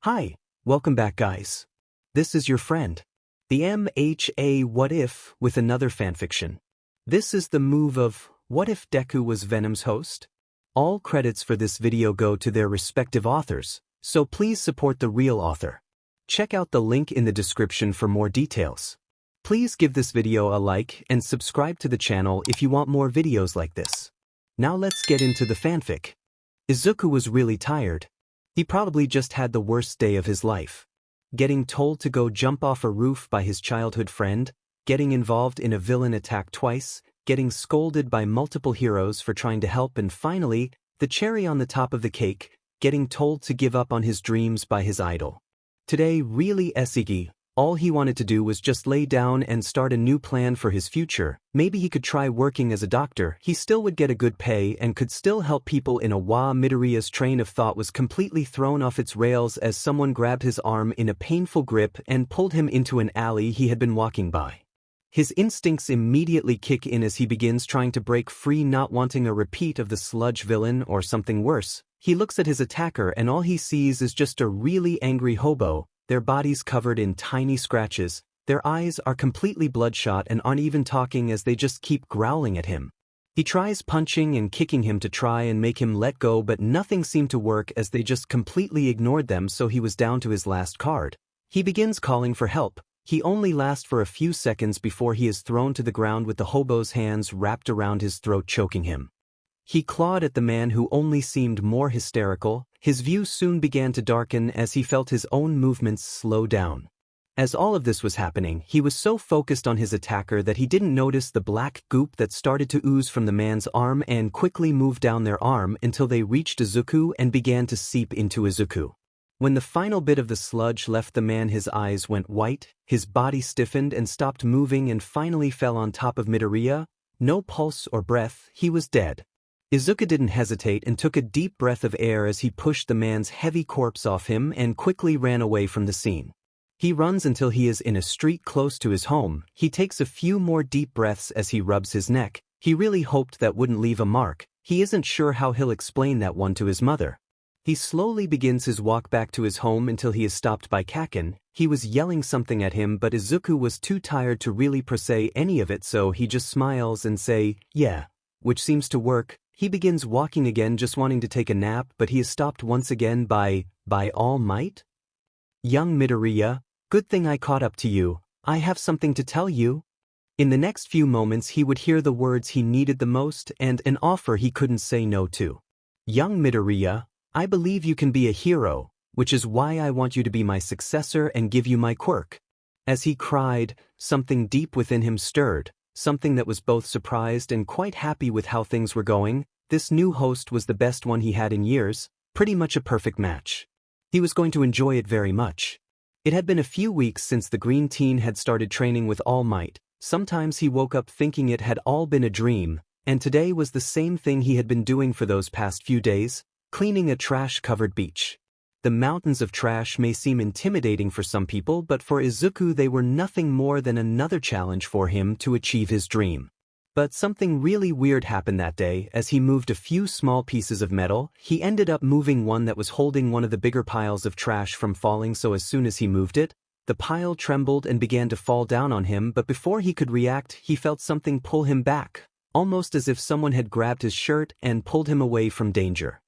Hi, welcome back guys. This is your friend, the MHA What If with another fanfiction. This is the move of What If Deku was Venom's host? All credits for this video go to their respective authors, so please support the real author. Check out the link in the description for more details. Please give this video a like and subscribe to the channel if you want more videos like this. Now let's get into the fanfic. Izuku was really tired. He probably just had the worst day of his life. Getting told to go jump off a roof by his childhood friend, getting involved in a villain attack twice, getting scolded by multiple heroes for trying to help, and finally, the cherry on the top of the cake, getting told to give up on his dreams by his idol. Today really Esigi, all he wanted to do was just lay down and start a new plan for his future. Maybe he could try working as a doctor, he still would get a good pay and could still help people in a wa. Midoriya's train of thought was completely thrown off its rails as someone grabbed his arm in a painful grip and pulled him into an alley he had been walking by. His instincts immediately kick in as he begins trying to break free, not wanting a repeat of the sludge villain or something worse. He looks at his attacker and all he sees is just a really angry hobo, their bodies covered in tiny scratches, their eyes are completely bloodshot and aren't even talking as they just keep growling at him. He tries punching and kicking him to try and make him let go, but nothing seemed to work as they just completely ignored them, so he was down to his last card. He begins calling for help. He only lasts for a few seconds before he is thrown to the ground with the hobo's hands wrapped around his throat, choking him. He clawed at the man who only seemed more hysterical. His view soon began to darken as he felt his own movements slow down. As all of this was happening, he was so focused on his attacker that he didn't notice the black goop that started to ooze from the man's arm and quickly moved down their arm until they reached Izuku and began to seep into Izuku. When the final bit of the sludge left the man, his eyes went white, his body stiffened and stopped moving and finally fell on top of Midoriya. No pulse or breath, he was dead. Izuku didn't hesitate and took a deep breath of air as he pushed the man's heavy corpse off him and quickly ran away from the scene. He runs until he is in a street close to his home. He takes a few more deep breaths as he rubs his neck. He really hoped that wouldn't leave a mark. He isn't sure how he'll explain that one to his mother. He slowly begins his walk back to his home until he is stopped by Kaken. He was yelling something at him, but Izuku was too tired to really say any of it, so he just smiles and say, "Yeah," which seems to work. He begins walking again, just wanting to take a nap, but he is stopped once again by All Might? "Young Midoriya, good thing I caught up to you. I have something to tell you." In the next few moments he would hear the words he needed the most and an offer he couldn't say no to. "Young Midoriya, I believe you can be a hero, which is why I want you to be my successor and give you my quirk." As he cried, something deep within him stirred. Something that was both surprised and quite happy with how things were going. This new host was the best one he had in years, pretty much a perfect match. He was going to enjoy it very much. It had been a few weeks since the green teen had started training with All Might. Sometimes he woke up thinking it had all been a dream, and today was the same thing he had been doing for those past few days, cleaning a trash-covered beach. The mountains of trash may seem intimidating for some people, but for Izuku they were nothing more than another challenge for him to achieve his dream. But something really weird happened that day. As he moved a few small pieces of metal, he ended up moving one that was holding one of the bigger piles of trash from falling, so as soon as he moved it, the pile trembled and began to fall down on him, but before he could react, he felt something pull him back, almost as if someone had grabbed his shirt and pulled him away from danger.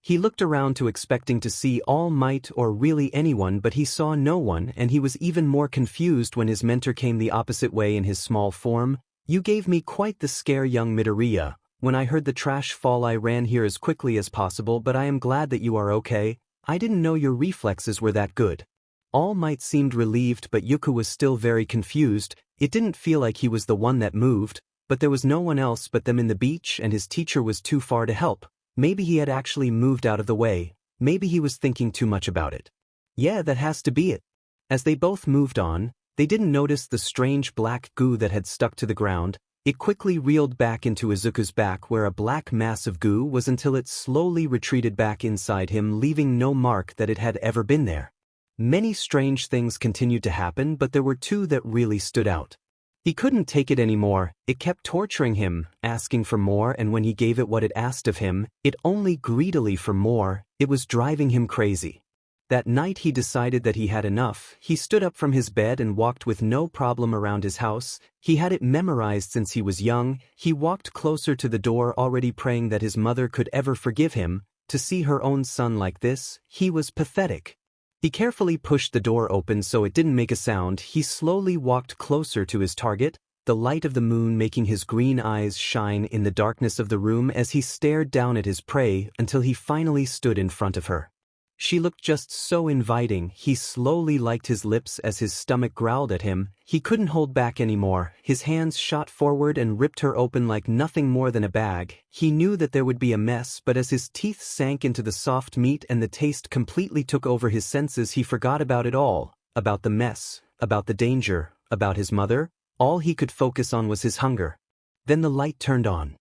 He looked around expecting to see All Might or really anyone, but he saw no one, and he was even more confused when his mentor came the opposite way in his small form. "You gave me quite the scare, young Midoriya. When I heard the trash fall I ran here as quickly as possible, but I am glad that you are okay. I didn't know your reflexes were that good." All Might seemed relieved, but Yuku was still very confused. It didn't feel like he was the one that moved, but there was no one else but them in the beach, and his teacher was too far to help. Maybe he had actually moved out of the way. Maybe he was thinking too much about it. Yeah, that has to be it. As they both moved on, they didn't notice the strange black goo that had stuck to the ground. It quickly reeled back into Izuku's back where a black mass of goo was until it slowly retreated back inside him, leaving no mark that it had ever been there. Many strange things continued to happen, but there were two that really stood out. He couldn't take it anymore. It kept torturing him, asking for more, and when he gave it what it asked of him, it only greedily for more. It was driving him crazy. That night he decided that he had enough. He stood up from his bed and walked with no problem around his house. He had it memorized since he was young. He walked closer to the door, already praying that his mother could ever forgive him. To see her own son like this, he was pathetic. He carefully pushed the door open so it didn't make a sound. He slowly walked closer to his target, the light of the moon making his green eyes shine in the darkness of the room as he stared down at his prey until he finally stood in front of her. She looked just so inviting. He slowly liked his lips as his stomach growled at him. He couldn't hold back anymore. His hands shot forward and ripped her open like nothing more than a bag. He knew that there would be a mess, but as his teeth sank into the soft meat and the taste completely took over his senses, he forgot about it all. About the mess, about the danger, about his mother. All he could focus on was his hunger. Then the light turned on.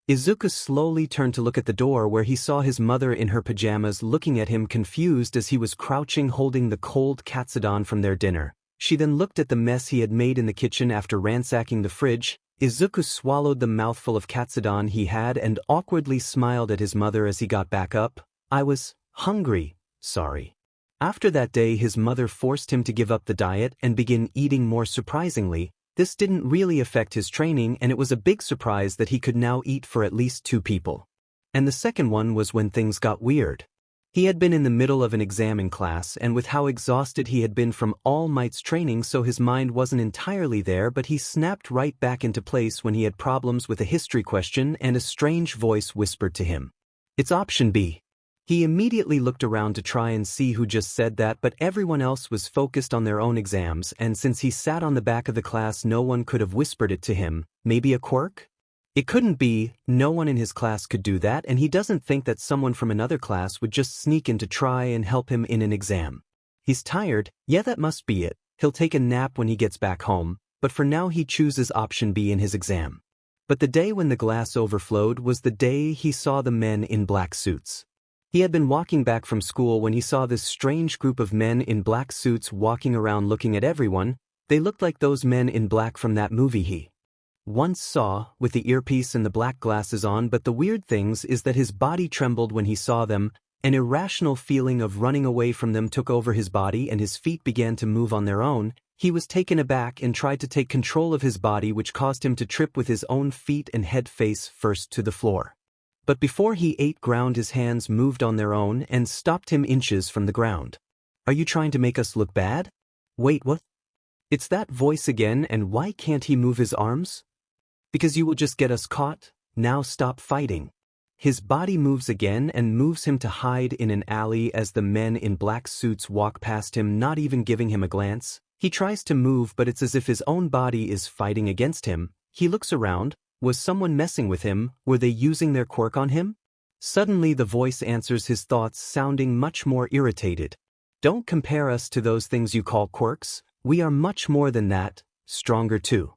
Izuku slowly turned to look at the door where he saw his mother in her pajamas looking at him confused as he was crouching holding the cold katsudon from their dinner. She then looked at the mess he had made in the kitchen after ransacking the fridge. Izuku swallowed the mouthful of katsudon he had and awkwardly smiled at his mother as he got back up. "I was hungry, sorry." After that day his mother forced him to give up the diet and begin eating more. Surprisingly, this didn't really affect his training, and it was a big surprise that he could now eat for at least 2 people. And the second one was when things got weird. He had been in the middle of an exam in class, and with how exhausted he had been from All Might's training, so his mind wasn't entirely there, but he snapped right back into place when he had problems with a history question and a strange voice whispered to him, "It's option B." He immediately looked around to try and see who just said that, but everyone else was focused on their own exams, and since he sat on the back of the class, no one could have whispered it to him. Maybe a quirk? It couldn't be. No one in his class could do that, and he doesn't think that someone from another class would just sneak in to try and help him in an exam. He's tired. Yeah, that must be it. He'll take a nap when he gets back home, but for now he chooses option B in his exam. But the day when the glass overflowed was the day he saw the men in black suits. He had been walking back from school when he saw this strange group of men in black suits walking around looking at everyone. They looked like those men in black from that movie he once saw, with the earpiece and the black glasses on, but the weird things is that his body trembled when he saw them. An irrational feeling of running away from them took over his body and his feet began to move on their own. He was taken aback and tried to take control of his body, which caused him to trip with his own feet and head face first to the floor. But before he ate ground, his hands moved on their own and stopped him inches from the ground. "Are you trying to make us look bad?" "Wait, what?" It's that voice again, and why can't he move his arms? "Because you will just get us caught. Now stop fighting." His body moves again and moves him to hide in an alley as the men in black suits walk past him, not even giving him a glance. He tries to move, but it's as if his own body is fighting against him. He looks around. Was someone messing with him? Were they using their quirk on him? Suddenly the voice answers his thoughts, sounding much more irritated. "Don't compare us to those things you call quirks. We are much more than that, stronger too."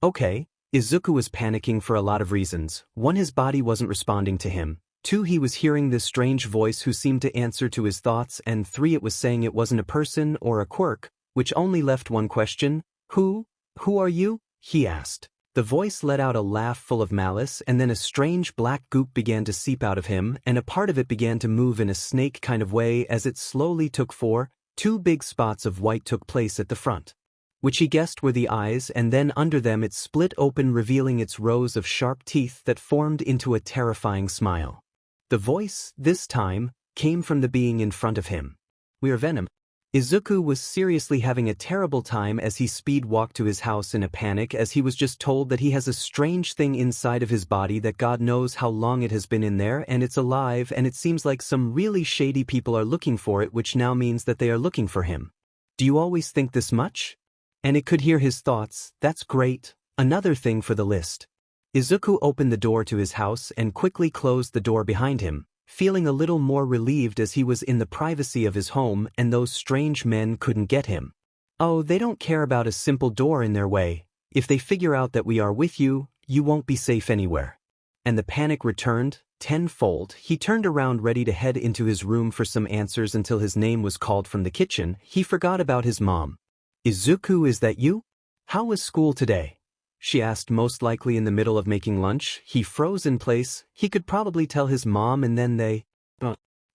Okay. Izuku was panicking for a lot of reasons. 1, his body wasn't responding to him. 2, he was hearing this strange voice who seemed to answer to his thoughts, and 3, it was saying it wasn't a person or a quirk, which only left one question. Who are you?" he asked. The voice let out a laugh full of malice, and then a strange black goop began to seep out of him, and a part of it began to move in a snake kind of way as it slowly took form. 2 big spots of white took place at the front, which he guessed were the eyes, and then under them it split open, revealing its rows of sharp teeth that formed into a terrifying smile. The voice, this time, came from the being in front of him. "We are Venom." Izuku was seriously having a terrible time as he speed walked to his house in a panic, as he was just told that he has a strange thing inside of his body that God knows how long it has been in there, and it's alive, and it seems like some really shady people are looking for it, which now means that they are looking for him. "Do you always think this much?" And it could hear his thoughts. "That's great. Another thing for the list." Izuku opened the door to his house and quickly closed the door behind him, feeling a little more relieved as he was in the privacy of his home and those strange men couldn't get him. "Oh, they don't care about a simple door in their way. If they figure out that we are with you, you won't be safe anywhere." And the panic returned tenfold. He turned around ready to head into his room for some answers until his name was called from the kitchen. He forgot about his mom. "Izuku, is that you? How was school today?" she asked, most likely in the middle of making lunch. He froze in place. He could probably tell his mom, and then they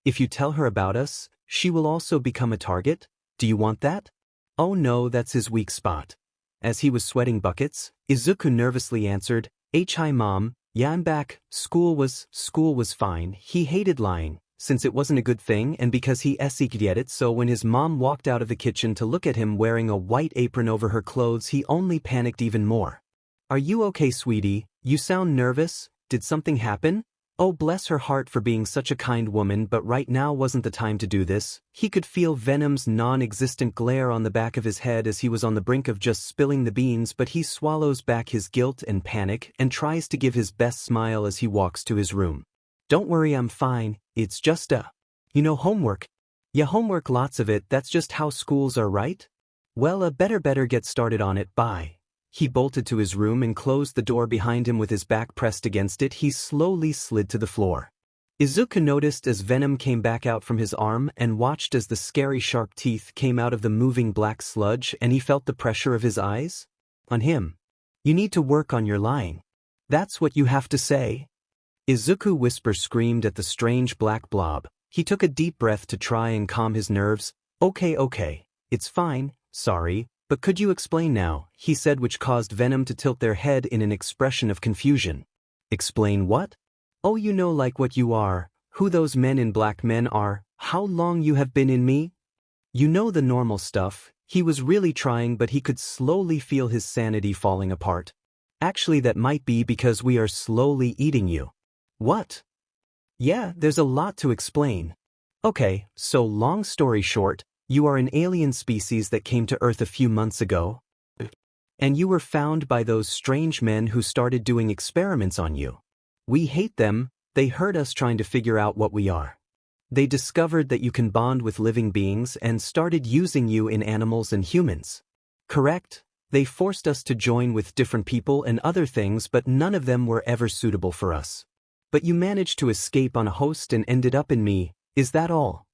If you tell her about us, she will also become a target? Do you want that? Oh no, that's his weak spot. As he was sweating buckets, Izuku nervously answered, Hi mom, yeah I'm back, school was fine. He hated lying, since it wasn't a good thing and because he esseeked it, so when his mom walked out of the kitchen to look at him wearing a white apron over her clothes he only panicked even more. Are you okay sweetie? You sound nervous, did something happen? Oh bless her heart for being such a kind woman, but right now wasn't the time to do this. He could feel Venom's non-existent glare on the back of his head as he was on the brink of just spilling the beans, but he swallows back his guilt and panic and tries to give his best smile as he walks to his room. Don't worry, I'm fine, it's just homework. Yeah, homework, lots of it, that's just how schools are, right? Well, better get started on it, bye. He bolted to his room and closed the door behind him with his back pressed against it. He slowly slid to the floor. Izuku noticed as Venom came back out from his arm and watched as the scary sharp teeth came out of the moving black sludge, and he felt the pressure of his eyes on him. You need to work on your lying. That's what you have to say. Izuku whisper screamed at the strange black blob. He took a deep breath to try and calm his nerves. Okay, it's fine, sorry. But could you explain now, he said, which caused Venom to tilt their head in an expression of confusion. Explain what? Oh, you know, like what you are, who those men in black men are, how long you have been in me? You know the normal stuff. He was really trying, but he could slowly feel his sanity falling apart. Actually, that might be because we are slowly eating you. What? Yeah, there's a lot to explain. Okay, so long story short, you are an alien species that came to Earth a few months ago, and you were found by those strange men who started doing experiments on you. We hate them, they hurt us trying to figure out what we are. They discovered that you can bond with living beings and started using you in animals and humans. Correct? They forced us to join with different people and other things, but none of them were ever suitable for us. But you managed to escape on a host and ended up in me, is that all?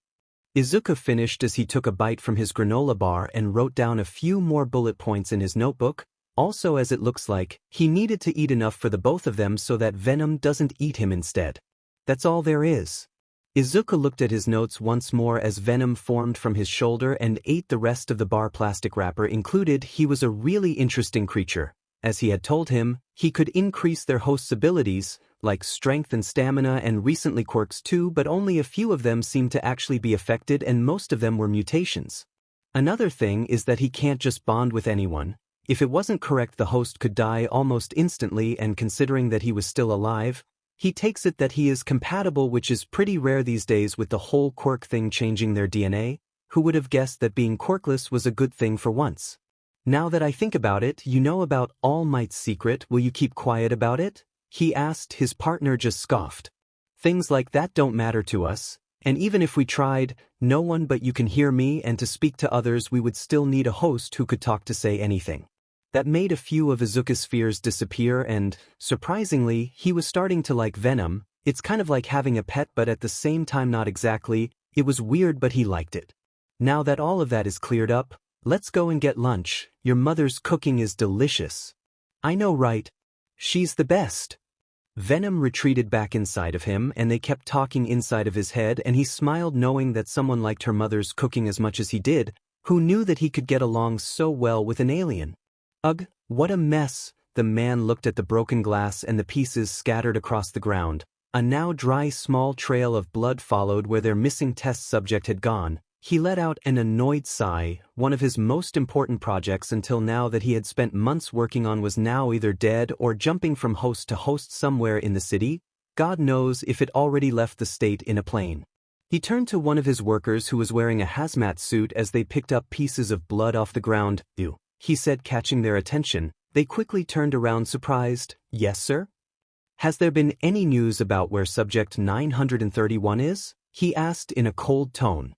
Izuku finished as he took a bite from his granola bar and wrote down a few more bullet points in his notebook. Also, as it looks like, he needed to eat enough for the both of them so that Venom doesn't eat him instead. That's all there is. Izuku looked at his notes once more as Venom formed from his shoulder and ate the rest of the bar. Plastic wrapper included. He was a really interesting creature. As he had told him, he could increase their host's abilities, like strength and stamina, and recently quirks too, but only a few of them seemed to actually be affected and most of them were mutations. Another thing is that he can't just bond with anyone. If it wasn't correct, the host could die almost instantly, and considering that he was still alive, he takes it that he is compatible, which is pretty rare these days with the whole quirk thing changing their DNA. Who would have guessed that being quirkless was a good thing for once? Now that I think about it, you know about All Might's secret, will you keep quiet about it? He asked. His partner just scoffed. Things like that don't matter to us, and even if we tried, no one but you can hear me, and to speak to others we would still need a host who could talk to say anything. That made a few of Izuku's fears disappear, and, surprisingly, he was starting to like Venom. It's kind of like having a pet, but at the same time not exactly. It was weird, but he liked it. Now that all of that is cleared up, let's go and get lunch. Your mother's cooking is delicious. I know, right? She's the best. Venom retreated back inside of him, and they kept talking inside of his head, and he smiled knowing that someone liked her mother's cooking as much as he did. Who knew that he could get along so well with an alien? Ugh, what a mess. The man looked at the broken glass and the pieces scattered across the ground. A now dry small trail of blood followed where their missing test subject had gone. He let out an annoyed sigh. One of his most important projects until now that he had spent months working on was now either dead or jumping from host to host somewhere in the city. God knows if it already left the state in a plane. He turned to one of his workers who was wearing a hazmat suit as they picked up pieces of blood off the ground. Ew, he said, catching their attention. They quickly turned around surprised. Yes, sir? Has there been any news about where subject 931 is? He asked in a cold tone.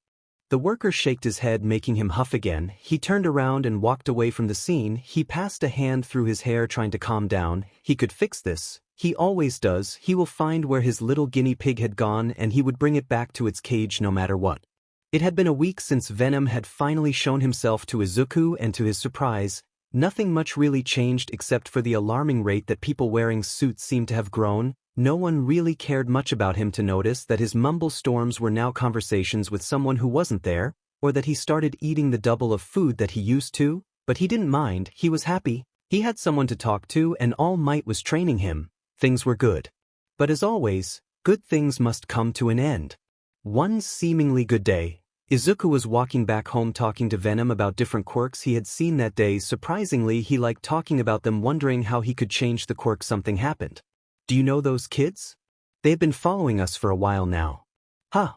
The worker shook his head, making him huff again. He turned around and walked away from the scene. He passed a hand through his hair, trying to calm down. He could fix this. He always does. He will find where his little guinea pig had gone, and he would bring it back to its cage no matter what. It had been a week since Venom had finally shown himself to Izuku, and to his surprise, nothing much really changed except for the alarming rate that people wearing suits seemed to have grown. No one really cared much about him to notice that his mumble storms were now conversations with someone who wasn't there, or that he started eating the double of food that he used to, but he didn't mind, he was happy. He had someone to talk to and All Might was training him. Things were good. But as always, good things must come to an end. One seemingly good day, Izuku was walking back home talking to Venom about different quirks he had seen that day. Surprisingly, he liked talking about them, wondering how he could change the quirk. Something happened. Do you know those kids? They've been following us for a while now. Huh.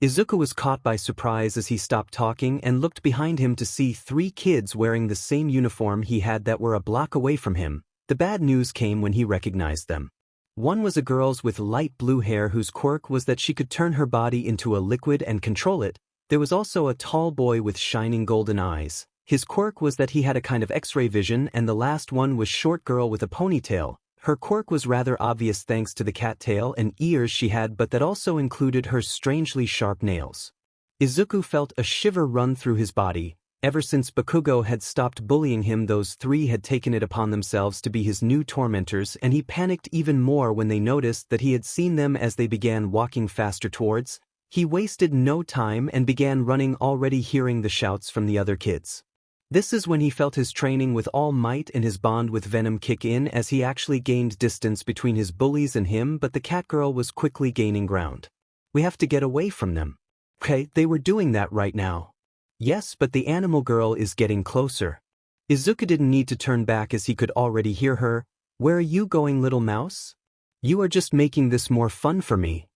Izuku was caught by surprise as he stopped talking and looked behind him to see 3 kids wearing the same uniform he had that were a block away from him. The bad news came when he recognized them. One was a girl with light blue hair whose quirk was that she could turn her body into a liquid and control it. There was also a tall boy with shining golden eyes. His quirk was that he had a kind of X-ray vision, and the last one was short girl with a ponytail. Her quirk was rather obvious thanks to the cat tail and ears she had, but that also included her strangely sharp nails. Izuku felt a shiver run through his body. Ever since Bakugo had stopped bullying him, those 3 had taken it upon themselves to be his new tormentors, and he panicked even more when they noticed that he had seen them as they began walking faster towards. He wasted no time and began running, already hearing the shouts from the other kids. This is when he felt his training with All Might and his bond with Venom kick in, as he actually gained distance between his bullies and him, but the cat girl was quickly gaining ground. We have to get away from them. Okay, they were doing that right now. Yes, but the animal girl is getting closer. Izuku didn't need to turn back as he could already hear her. Where are you going, little mouse? You are just making this more fun for me.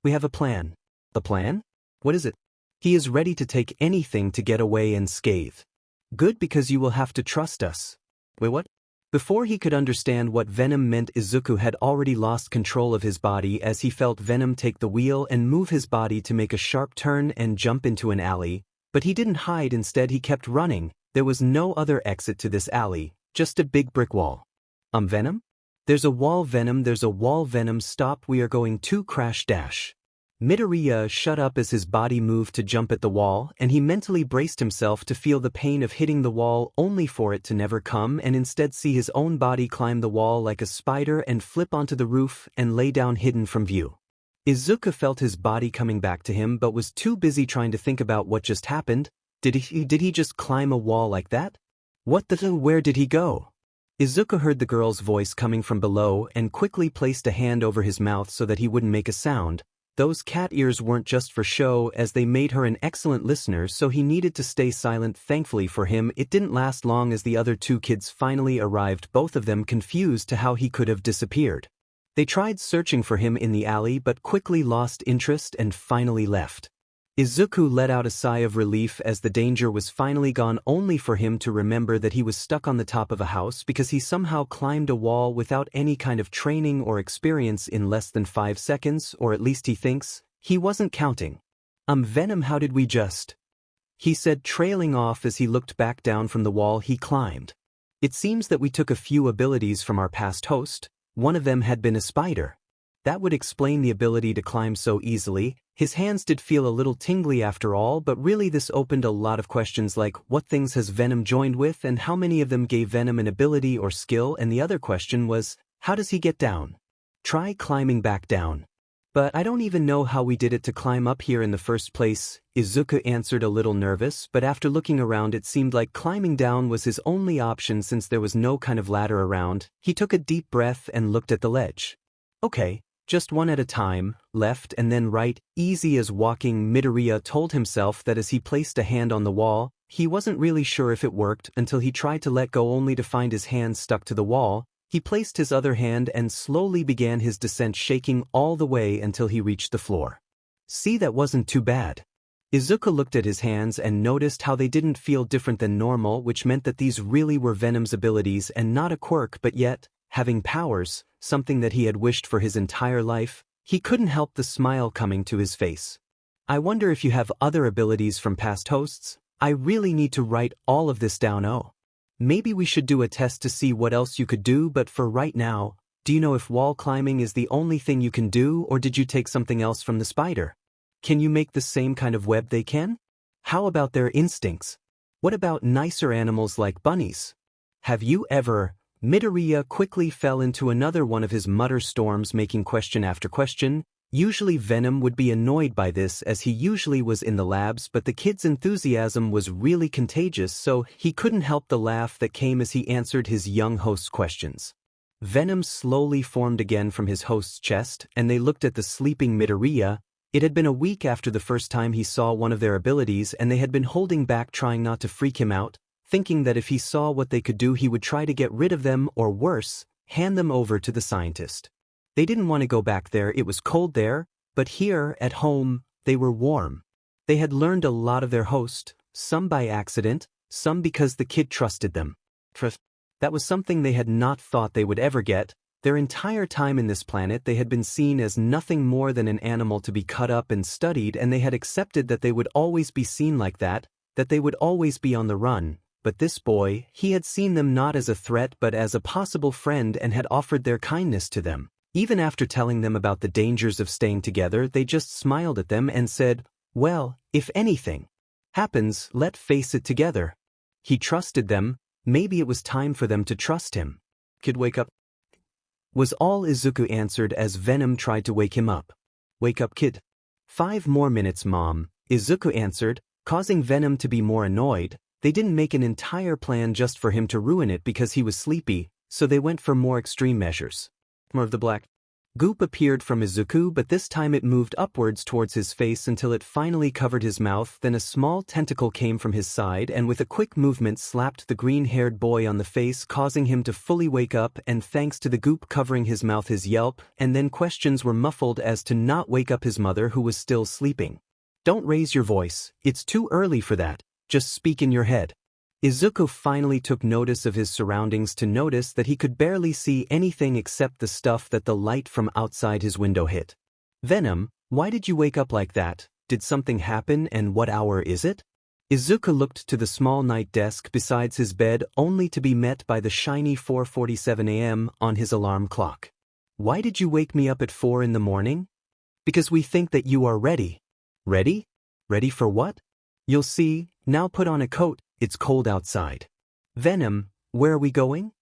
We have a plan. A plan? What is it? He is ready to take anything to get away and scathe. Good, because you will have to trust us. Wait, what? Before he could understand what Venom meant, Izuku had already lost control of his body as he felt Venom take the wheel and move his body to make a sharp turn and jump into an alley. But he didn't hide, instead he kept running. There was no other exit to this alley, just a big brick wall. Venom? There's a wall, Venom, there's a wall, Venom, stop, we are going to crash dash. Midoriya shut up as his body moved to jump at the wall, and he mentally braced himself to feel the pain of hitting the wall, only for it to never come and instead see his own body climb the wall like a spider and flip onto the roof and lay down hidden from view. Izuku felt his body coming back to him but was too busy trying to think about what just happened. Did he just climb a wall like that? What the where did he go? Izuku heard the girl's voice coming from below and quickly placed a hand over his mouth so that he wouldn't make a sound. Those cat ears weren't just for show, as they made her an excellent listener, so he needed to stay silent. Thankfully for him, it didn't last long as the other 2 kids finally arrived, both of them confused to how he could have disappeared. They tried searching for him in the alley but quickly lost interest and finally left. Izuku let out a sigh of relief as the danger was finally gone, only for him to remember that he was stuck on the top of a house because he somehow climbed a wall without any kind of training or experience in less than 5 seconds, or at least he thinks. He wasn't counting. Venom, how did we just? He said, trailing off as he looked back down from the wall he climbed. It seems that we took a few abilities from our past host. One of them had been a spider. That would explain the ability to climb so easily. His hands did feel a little tingly after all, but really this opened a lot of questions like, what things has Venom joined with and how many of them gave Venom an ability or skill, and the other question was, how does he get down? Try climbing back down. But I don't even know how we did it to climb up here in the first place, Izuku answered, a little nervous, but after looking around it seemed like climbing down was his only option since there was no kind of ladder around. He took a deep breath and looked at the ledge. Okay. Just one at a time, left and then right, easy as walking. Midoriya told himself that as he placed a hand on the wall. He wasn't really sure if it worked until he tried to let go, only to find his hand stuck to the wall. He placed his other hand and slowly began his descent, shaking all the way until he reached the floor. See, that wasn't too bad. Izuku looked at his hands and noticed how they didn't feel different than normal, which meant that these really were Venom's abilities and not a quirk, but yet, having powers, something that he had wished for his entire life, he couldn't help the smile coming to his face. I wonder if you have other abilities from past hosts? I really need to write all of this down. Oh. Maybe we should do a test to see what else you could do, but for right now, do you know if wall climbing is the only thing you can do, or did you take something else from the spider? Can you make the same kind of web they can? How about their instincts? What about nicer animals like bunnies? Have you ever Midoriya quickly fell into another one of his mutter storms, making question after question. Usually Venom would be annoyed by this as he usually was in the labs, but the kid's enthusiasm was really contagious, so he couldn't help the laugh that came as he answered his young host's questions. Venom slowly formed again from his host's chest, and they looked at the sleeping Midoriya. It had been a week after the first time he saw one of their abilities, and they had been holding back, trying not to freak him out, thinking that if he saw what they could do he would try to get rid of them, or worse, hand them over to the scientist. They didn't want to go back there, it was cold there, but here, at home, they were warm. They had learned a lot of their host, some by accident, some because the kid trusted them. That was something they had not thought they would ever get. Their entire time in this planet they had been seen as nothing more than an animal to be cut up and studied, and they had accepted that they would always be seen like that they would always be on the run. But this boy, he had seen them not as a threat but as a possible friend and had offered their kindness to them. Even after telling them about the dangers of staying together, they just smiled at them and said, well, if anything happens, let's face it together. He trusted them, maybe it was time for them to trust him. Kid, wake up, was all Izuku answered as Venom tried to wake him up. Wake up, kid. 5 more minutes, Mom, Izuku answered, causing Venom to be more annoyed. They didn't make an entire plan just for him to ruin it because he was sleepy, so they went for more extreme measures. More of the black goop appeared from Izuku, but this time it moved upwards towards his face until it finally covered his mouth. Then a small tentacle came from his side and with a quick movement slapped the green-haired boy on the face, causing him to fully wake up, and thanks to the goop covering his mouth, his yelp and then questions were muffled as to not wake up his mother, who was still sleeping. Don't raise your voice, it's too early for that, just speak in your head. Izuku finally took notice of his surroundings to notice that he could barely see anything except the stuff that the light from outside his window hit. Venom, why did you wake up like that? Did something happen, and what hour is it? Izuku looked to the small night desk besides his bed only to be met by the shiny 4:47 a.m. on his alarm clock. Why did you wake me up at 4 in the morning? Because we think that you are ready. Ready? Ready for what? You'll see, now put on a coat. It's cold outside. Venom, where are we going?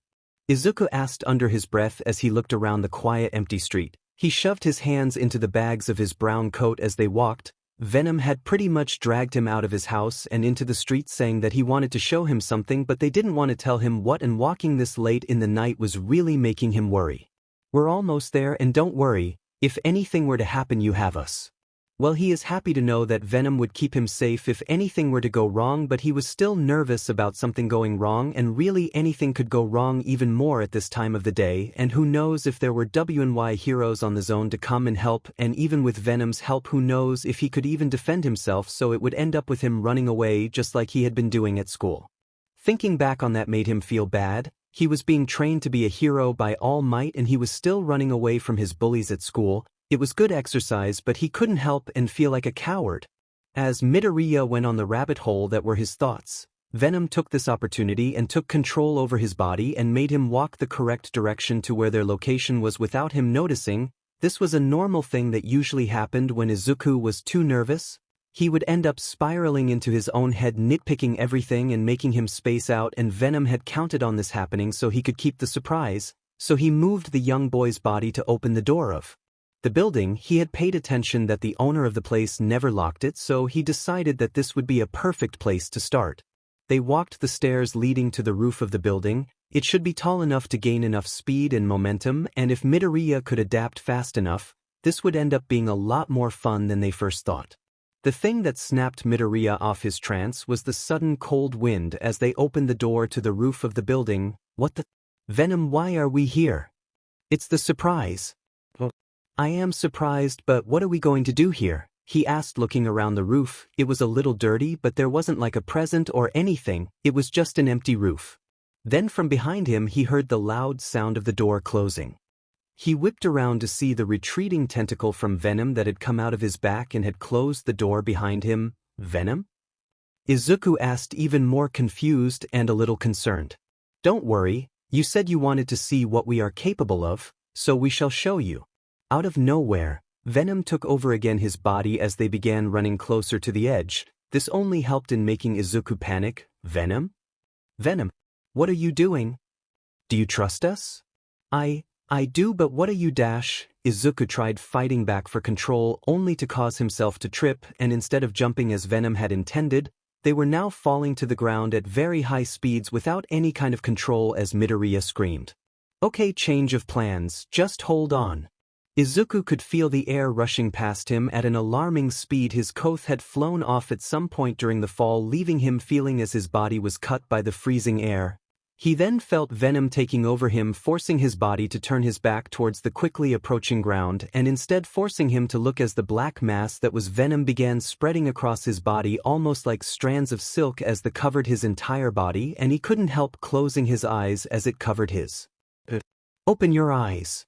Izuku asked under his breath as he looked around the quiet, empty street. He shoved his hands into the bags of his brown coat as they walked. Venom had pretty much dragged him out of his house and into the street, saying that he wanted to show him something, but they didn't want to tell him what, and walking this late in the night was really making him worry. We're almost there, and don't worry, if anything were to happen you have us. Well, he is happy to know that Venom would keep him safe if anything were to go wrong, but he was still nervous about something going wrong, and really anything could go wrong even more at this time of the day, and who knows if there were WNY heroes on the zone to come and help, and even with Venom's help who knows if he could even defend himself, so it would end up with him running away just like he had been doing at school. Thinking back on that made him feel bad. He was being trained to be a hero by All Might and he was still running away from his bullies at school. It was good exercise, but he couldn't help and feel like a coward. As Midoriya went on the rabbit hole that were his thoughts, Venom took this opportunity and took control over his body and made him walk the correct direction to where their location was without him noticing. This was a normal thing that usually happened when Izuku was too nervous. He would end up spiraling into his own head, nitpicking everything and making him space out, and Venom had counted on this happening so he could keep the surprise, so he moved the young boy's body to open the door of the building. He had paid attention that the owner of the place never locked it, so he decided that this would be a perfect place to start. They walked the stairs leading to the roof of the building. It should be tall enough to gain enough speed and momentum, and if Midoriya could adapt fast enough, this would end up being a lot more fun than they first thought. The thing that snapped Midoriya off his trance was the sudden cold wind as they opened the door to the roof of the building. What the? Venom, why are we here? It's the surprise. I am surprised, but what are we going to do here? He asked, looking around the roof. It was a little dirty, but there wasn't like a present or anything, it was just an empty roof. Then from behind him he heard the loud sound of the door closing. He whipped around to see the retreating tentacle from Venom that had come out of his back and had closed the door behind him. Venom? Izuku asked, even more confused and a little concerned. Don't worry, you said you wanted to see what we are capable of, so we shall show you. Out of nowhere, Venom took over again his body as they began running closer to the edge. This only helped in making Izuku panic. Venom? Venom, what are you doing? Do you trust us? I do, but what are you dash? Izuku tried fighting back for control only to cause himself to trip, and instead of jumping as Venom had intended, they were now falling to the ground at very high speeds without any kind of control as Midoriya screamed. Okay, change of plans, just hold on. Izuku could feel the air rushing past him at an alarming speed. His coat had flown off at some point during the fall, leaving him feeling as his body was cut by the freezing air. He then felt Venom taking over him, forcing his body to turn his back towards the quickly approaching ground and instead forcing him to look as the black mass that was Venom began spreading across his body almost like strands of silk as they covered his entire body, and he couldn't help closing his eyes as it covered his. Open your eyes.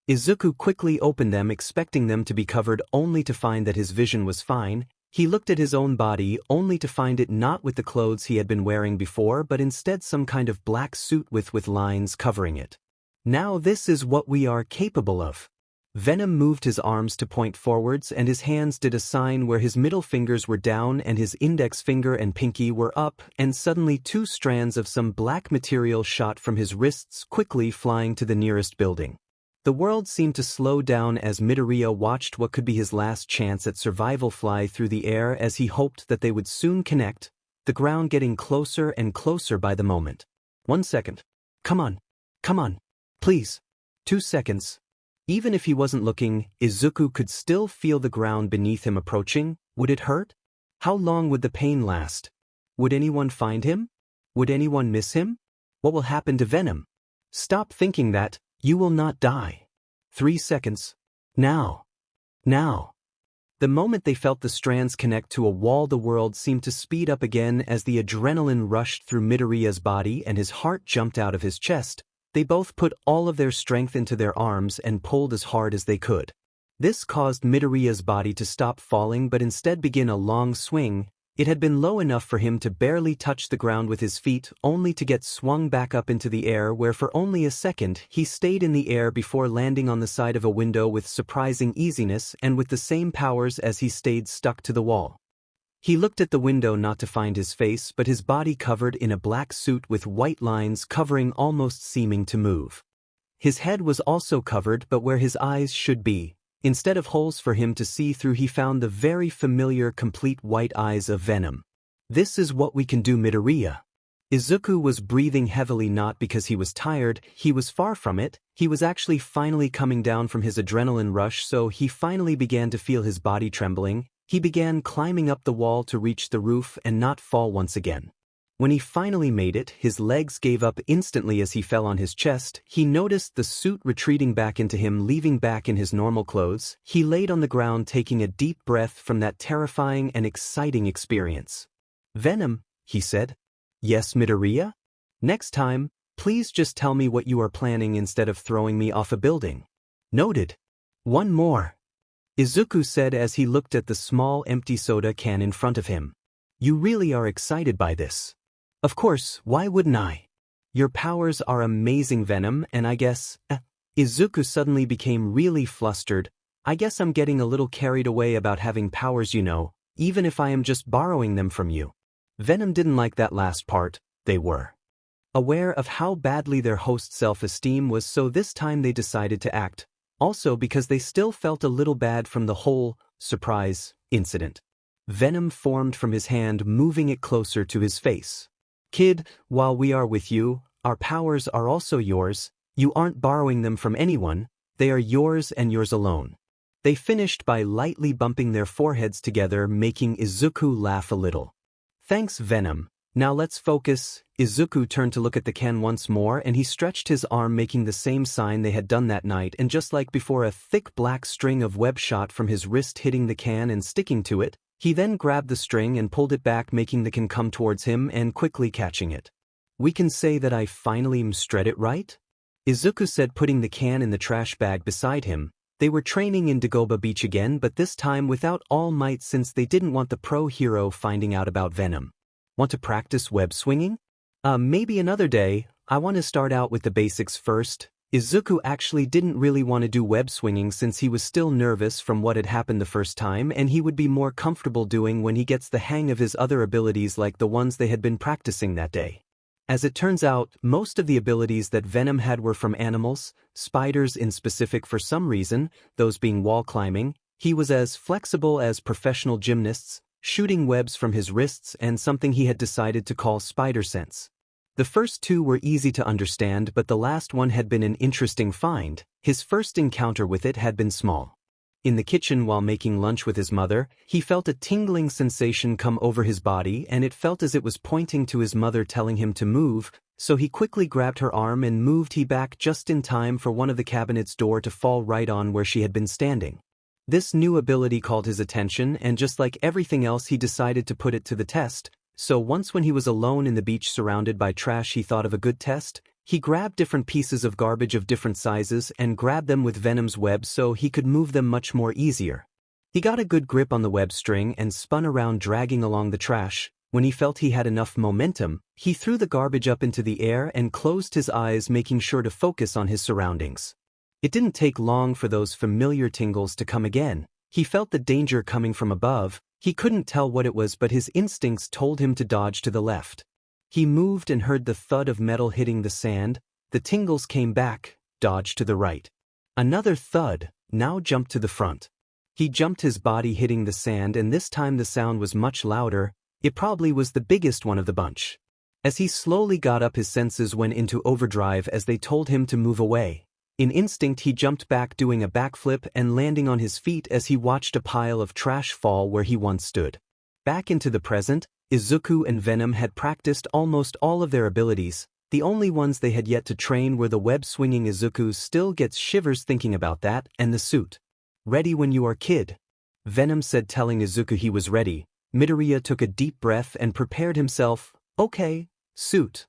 Izuku quickly opened them, expecting them to be covered, only to find that his vision was fine. He looked at his own body, only to find it not with the clothes he had been wearing before, but instead some kind of black suit with lines covering it. Now this is what we are capable of. Venom moved his arms to point forwards, and his hands did a sign where his middle fingers were down and his index finger and pinky were up, and suddenly 2 strands of some black material shot from his wrists, quickly flying to the nearest building. The world seemed to slow down as Midoriya watched what could be his last chance at survival fly through the air as he hoped that they would soon connect, the ground getting closer and closer by the moment. 1 second. Come on. Come on. Please. 2 seconds. Even if he wasn't looking, Izuku could still feel the ground beneath him approaching. Would it hurt? How long would the pain last? Would anyone find him? Would anyone miss him? What will happen to Venom? Stop thinking that. You will not die. 3 seconds. Now. Now. The moment they felt the strands connect to a wall, the world seemed to speed up again as the adrenaline rushed through Midoriya's body and his heart jumped out of his chest. They both put all of their strength into their arms and pulled as hard as they could. This caused Midoriya's body to stop falling but instead begin a long swing. It had been low enough for him to barely touch the ground with his feet, only to get swung back up into the air where for only a second he stayed in the air before landing on the side of a window with surprising easiness and with the same powers as he stayed stuck to the wall. He looked at the window not to find his face, but his body covered in a black suit with white lines covering, almost seeming to move. His head was also covered, but where his eyes should be, instead of holes for him to see through, he found the very familiar complete white eyes of Venom. This is what we can do, Midoriya. Izuku was breathing heavily, not because he was tired, he was far from it. He was actually finally coming down from his adrenaline rush, so he finally began to feel his body trembling. He began climbing up the wall to reach the roof and not fall once again. When he finally made it, his legs gave up instantly as he fell on his chest. He noticed the suit retreating back into him, leaving back in his normal clothes. He laid on the ground, taking a deep breath from that terrifying and exciting experience. Venom, he said. Yes, Midoriya? Next time, please just tell me what you are planning instead of throwing me off a building. Noted. One more. Izuku said as he looked at the small empty soda can in front of him. You really are excited by this. Of course, why wouldn't I? Your powers are amazing, Venom, and I guess… Izuku suddenly became really flustered. I guess I'm getting a little carried away about having powers, you know, even if I am just borrowing them from you. Venom didn't like that last part. They were aware of how badly their host's self-esteem was, so this time they decided to act. Also because they still felt a little bad from the whole surprise incident. Venom formed from his hand, moving it closer to his face. Kid, while we are with you, our powers are also yours. You aren't borrowing them from anyone. They are yours and yours alone. They finished by lightly bumping their foreheads together, making Izuku laugh a little. Thanks, Venom. Now let's focus. Izuku turned to look at the can once more and he stretched his arm, making the same sign they had done that night, and just like before, a thick black string of web shot from his wrist, hitting the can and sticking to it. He then grabbed the string and pulled it back, making the can come towards him and quickly catching it. We can say that I finally mstread it, right? Izuku said, putting the can in the trash bag beside him. They were training in Dagobah Beach again, but this time without All Might, since they didn't want the pro hero finding out about Venom. Want to practice web swinging? Maybe another day. I want to start out with the basics first. Izuku actually didn't really want to do web swinging since he was still nervous from what had happened the first time, and he would be more comfortable doing when he gets the hang of his other abilities like the ones they had been practicing that day. As it turns out, most of the abilities that Venom had were from animals, spiders in specific for some reason, those being wall climbing. He was as flexible as professional gymnasts, shooting webs from his wrists and something he had decided to call spider sense. The first two were easy to understand, but the last one had been an interesting find. His first encounter with it had been small. In the kitchen while making lunch with his mother, he felt a tingling sensation come over his body and it felt as it was pointing to his mother telling him to move, so he quickly grabbed her arm and moved he back just in time for one of the cabinet's door to fall right on where she had been standing. This new ability called his attention and just like everything else he decided to put it to the test, so once when he was alone in the beach surrounded by trash he thought of a good test. He grabbed different pieces of garbage of different sizes and grabbed them with Venom's web so he could move them much more easier. He got a good grip on the web string and spun around dragging along the trash. When he felt he had enough momentum, he threw the garbage up into the air and closed his eyes making sure to focus on his surroundings. It didn't take long for those familiar tingles to come again. He felt the danger coming from above. He couldn't tell what it was but his instincts told him to dodge to the left. He moved and heard the thud of metal hitting the sand. The tingles came back, dodged to the right. Another thud, now jumped to the front. He jumped his body hitting the sand and this time the sound was much louder. It probably was the biggest one of the bunch. As he slowly got up his senses went into overdrive as they told him to move away. In instinct he jumped back doing a backflip and landing on his feet as he watched a pile of trash fall where he once stood. Back into the present, Izuku and Venom had practiced almost all of their abilities. The only ones they had yet to train were the web-swinging. Izuku still gets shivers thinking about that, and the suit. "Ready when you are, kid," Venom said, telling Izuku he was ready. Midoriya took a deep breath and prepared himself. "Okay, suit."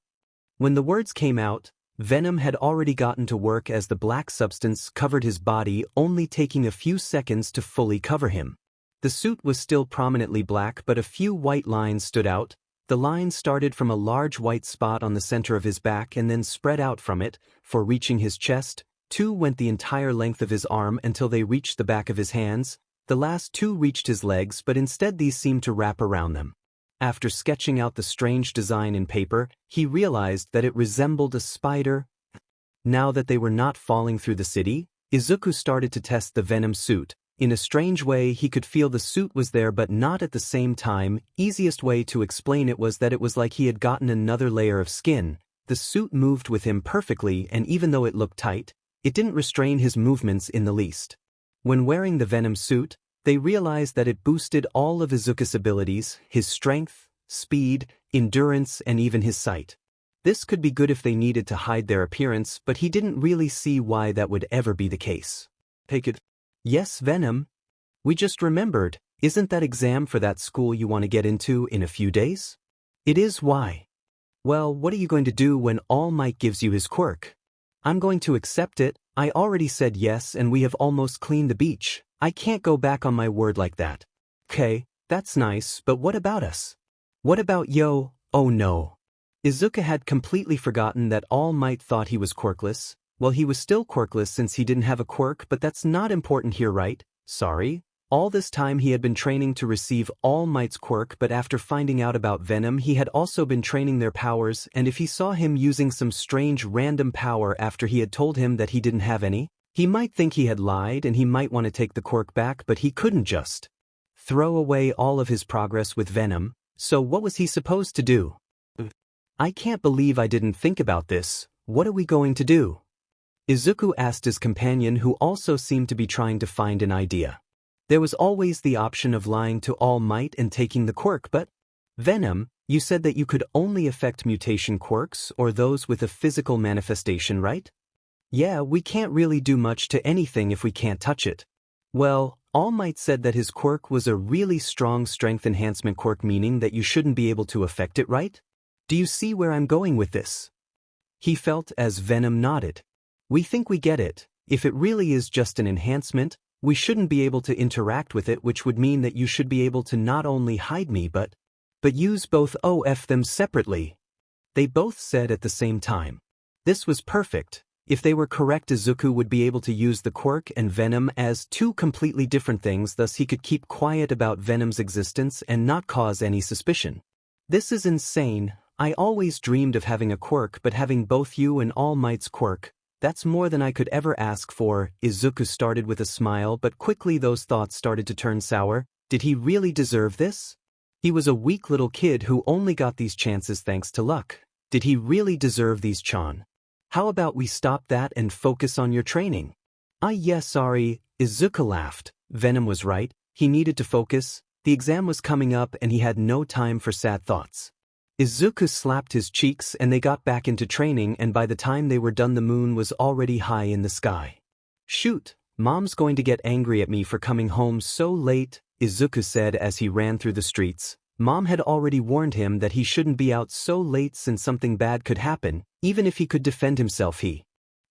When the words came out, Venom had already gotten to work as the black substance covered his body, only taking a few seconds to fully cover him. The suit was still prominently black but a few white lines stood out. The lines started from a large white spot on the center of his back and then spread out from it, for reaching his chest. Two went the entire length of his arm until they reached the back of his hands. The last two reached his legs but instead these seemed to wrap around them. After sketching out the strange design in paper, he realized that it resembled a spider. Now that they were not falling through the city, Izuku started to test the Venom suit. In a strange way he could feel the suit was there but not at the same time. Easiest way to explain it was that it was like he had gotten another layer of skin. The suit moved with him perfectly and even though it looked tight, it didn't restrain his movements in the least. When wearing the Venom suit, they realized that it boosted all of Izuku's abilities, his strength, speed, endurance and even his sight. This could be good if they needed to hide their appearance but he didn't really see why that would ever be the case. Take it. "Yes, Venom. We just remembered, isn't that exam for that school you want to get into in a few days?" "It is. Why?" "Well, what are you going to do when All Might gives you his quirk?" "I'm going to accept it. I already said yes and we have almost cleaned the beach. I can't go back on my word like that." "Okay, that's nice, but what about us? What about Yo?" "Oh no." Izuku had completely forgotten that All Might thought he was quirkless. Well, he was still quirkless since he didn't have a quirk, but that's not important here, right? Sorry. All this time he had been training to receive All Might's quirk, but after finding out about Venom he had also been training their powers, and if he saw him using some strange random power after he had told him that he didn't have any, he might think he had lied and he might want to take the quirk back, but he couldn't just throw away all of his progress with Venom, so what was he supposed to do? "I can't believe I didn't think about this. What are we going to do?" Izuku asked his companion who also seemed to be trying to find an idea. There was always the option of lying to All Might and taking the quirk, but Venom, you said that you could only affect mutation quirks or those with a physical manifestation, right? "Yeah, we can't really do much to anything if we can't touch it." "Well, All Might said that his quirk was a really strong strength enhancement quirk, meaning that you shouldn't be able to affect it, right? Do you see where I'm going with this?" He felt as Venom nodded. "We think we get it. If it really is just an enhancement, we shouldn't be able to interact with it, which would mean that you should be able to not only hide me but use both of them separately." They both said at the same time. This was perfect. If they were correct, Izuku would be able to use the quirk and Venom as two completely different things, thus he could keep quiet about Venom's existence and not cause any suspicion. This is insane. I always dreamed of having a quirk, but having both you and All Might's quirk, that's more than I could ever ask for. Izuku started with a smile, but quickly those thoughts started to turn sour. Did he really deserve this? He was a weak little kid who only got these chances thanks to luck. Did he really deserve these, Chan? How about we stop that and focus on your training? Yes, sorry, Izuku laughed. Venom was right, he needed to focus. The exam was coming up and he had no time for sad thoughts. Izuku slapped his cheeks and they got back into training, and by the time they were done the moon was already high in the sky. Shoot, Mom's going to get angry at me for coming home so late, Izuku said as he ran through the streets. Mom had already warned him that he shouldn't be out so late since something bad could happen. Even if he could defend himself, he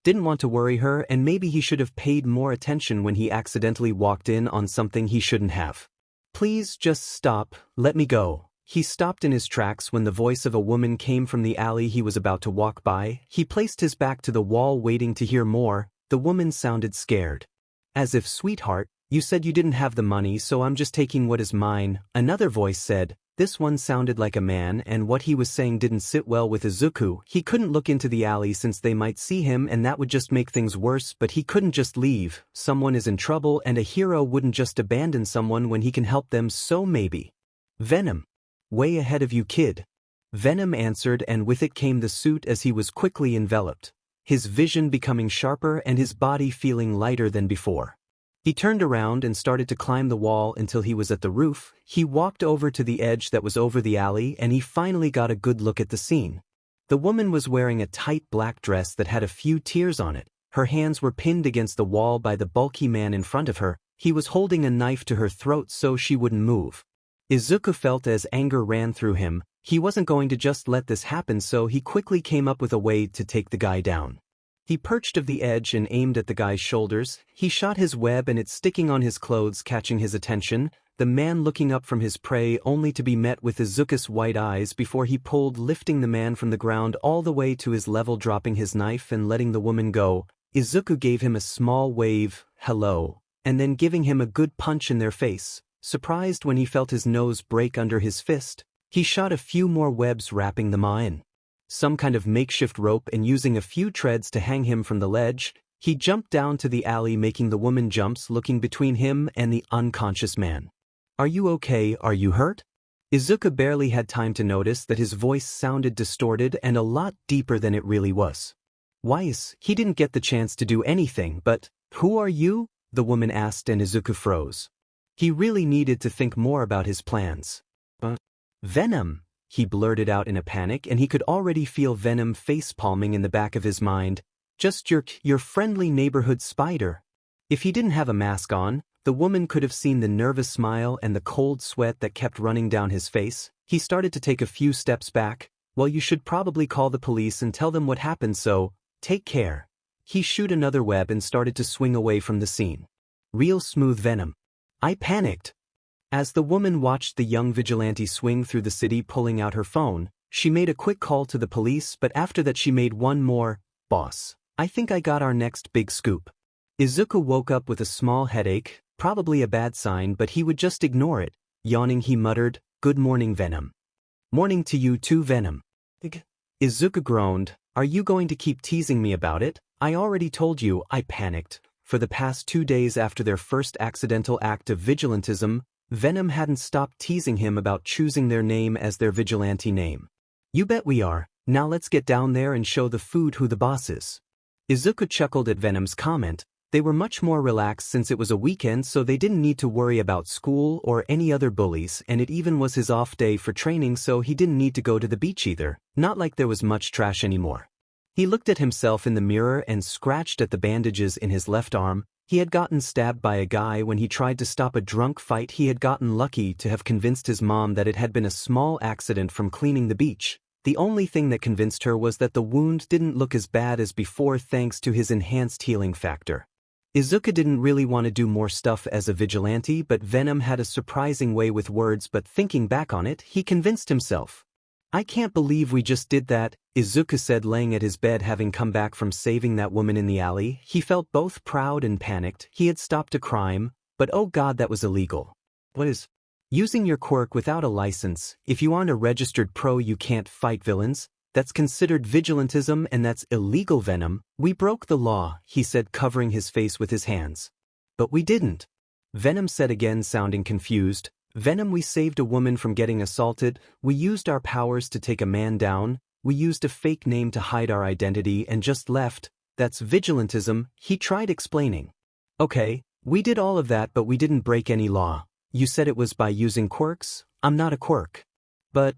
didn't want to worry her, and maybe he should have paid more attention when he accidentally walked in on something he shouldn't have. Please just stop, let me go. He stopped in his tracks when the voice of a woman came from the alley he was about to walk by. He placed his back to the wall waiting to hear more. The woman sounded scared. As if, sweetheart, you said you didn't have the money, so I'm just taking what is mine. Another voice said. This one sounded like a man, and what he was saying didn't sit well with Izuku. He couldn't look into the alley since they might see him, and that would just make things worse, but he couldn't just leave. Someone is in trouble, and a hero wouldn't just abandon someone when he can help them, so maybe. Venom. Way ahead of you, kid. Venom answered, and with it came the suit as he was quickly enveloped, his vision becoming sharper and his body feeling lighter than before. He turned around and started to climb the wall until he was at the roof. He walked over to the edge that was over the alley, and he finally got a good look at the scene. The woman was wearing a tight black dress that had a few tears on it. Her hands were pinned against the wall by the bulky man in front of her. He was holding a knife to her throat so she wouldn't move. Izuku felt as anger ran through him. He wasn't going to just let this happen, so he quickly came up with a way to take the guy down. He perched of the edge and aimed at the guy's shoulders. He shot his web and it sticking on his clothes, catching his attention. The man looking up from his prey only to be met with Izuku's white eyes before he pulled, lifting the man from the ground all the way to his level, dropping his knife and letting the woman go. Izuku gave him a small wave, hello, and then giving him a good punch in their face. Surprised when he felt his nose break under his fist, he shot a few more webs wrapping the ma in some kind of makeshift rope, and using a few treads to hang him from the ledge, he jumped down to the alley, making the woman jumps, looking between him and the unconscious man. Are you okay? Are you hurt? Izuku barely had time to notice that his voice sounded distorted and a lot deeper than it really was. He didn't get the chance to do anything, but, who are you? The woman asked, and Izuku froze. He really needed to think more about his plans. Venom, he blurted out in a panic, and he could already feel Venom face-palming in the back of his mind. Just your friendly neighborhood spider. If he didn't have a mask on, the woman could have seen the nervous smile and the cold sweat that kept running down his face. He started to take a few steps back. Well, you should probably call the police and tell them what happened, so, take care. He shot another web and started to swing away from the scene. Real smooth, Venom. I panicked. As the woman watched the young vigilante swing through the city pulling out her phone, she made a quick call to the police, but after that she made one more. Boss, I think I got our next big scoop. Izuku woke up with a small headache, probably a bad sign, but he would just ignore it. Yawning, he muttered, Good morning, Venom. Morning to you too, Venom. Izuku groaned, Are you going to keep teasing me about it? I already told you. I panicked. For the past 2 days after their first accidental act of vigilantism, Venom hadn't stopped teasing him about choosing their name as their vigilante name. You bet we are. Now let's get down there and show the food who the boss is. Izuku chuckled at Venom's comment. They were much more relaxed since it was a weekend, so they didn't need to worry about school or any other bullies, and it even was his off day for training, so he didn't need to go to the beach either. Not like there was much trash anymore. He looked at himself in the mirror and scratched at the bandages in his left arm. He had gotten stabbed by a guy when he tried to stop a drunk fight. He had gotten lucky to have convinced his mom that it had been a small accident from cleaning the beach. The only thing that convinced her was that the wound didn't look as bad as before thanks to his enhanced healing factor. Izuku didn't really want to do more stuff as a vigilante, but Venom had a surprising way with words, but thinking back on it, he convinced himself. I can't believe we just did that, Izuku said, laying at his bed having come back from saving that woman in the alley. He felt both proud and panicked. He had stopped a crime, but oh god, that was illegal. What is Using your quirk without a license, if you aren't a registered pro you can't fight villains, that's considered vigilantism and that's illegal. Venom, we broke the law, he said, covering his face with his hands. But we didn't. Venom said again, sounding confused. Venom, we saved a woman from getting assaulted, we used our powers to take a man down, we used a fake name to hide our identity and just left. That's vigilantism, he tried explaining. Okay, we did all of that but we didn't break any law. You said it was by using quirks? I'm not a quirk. But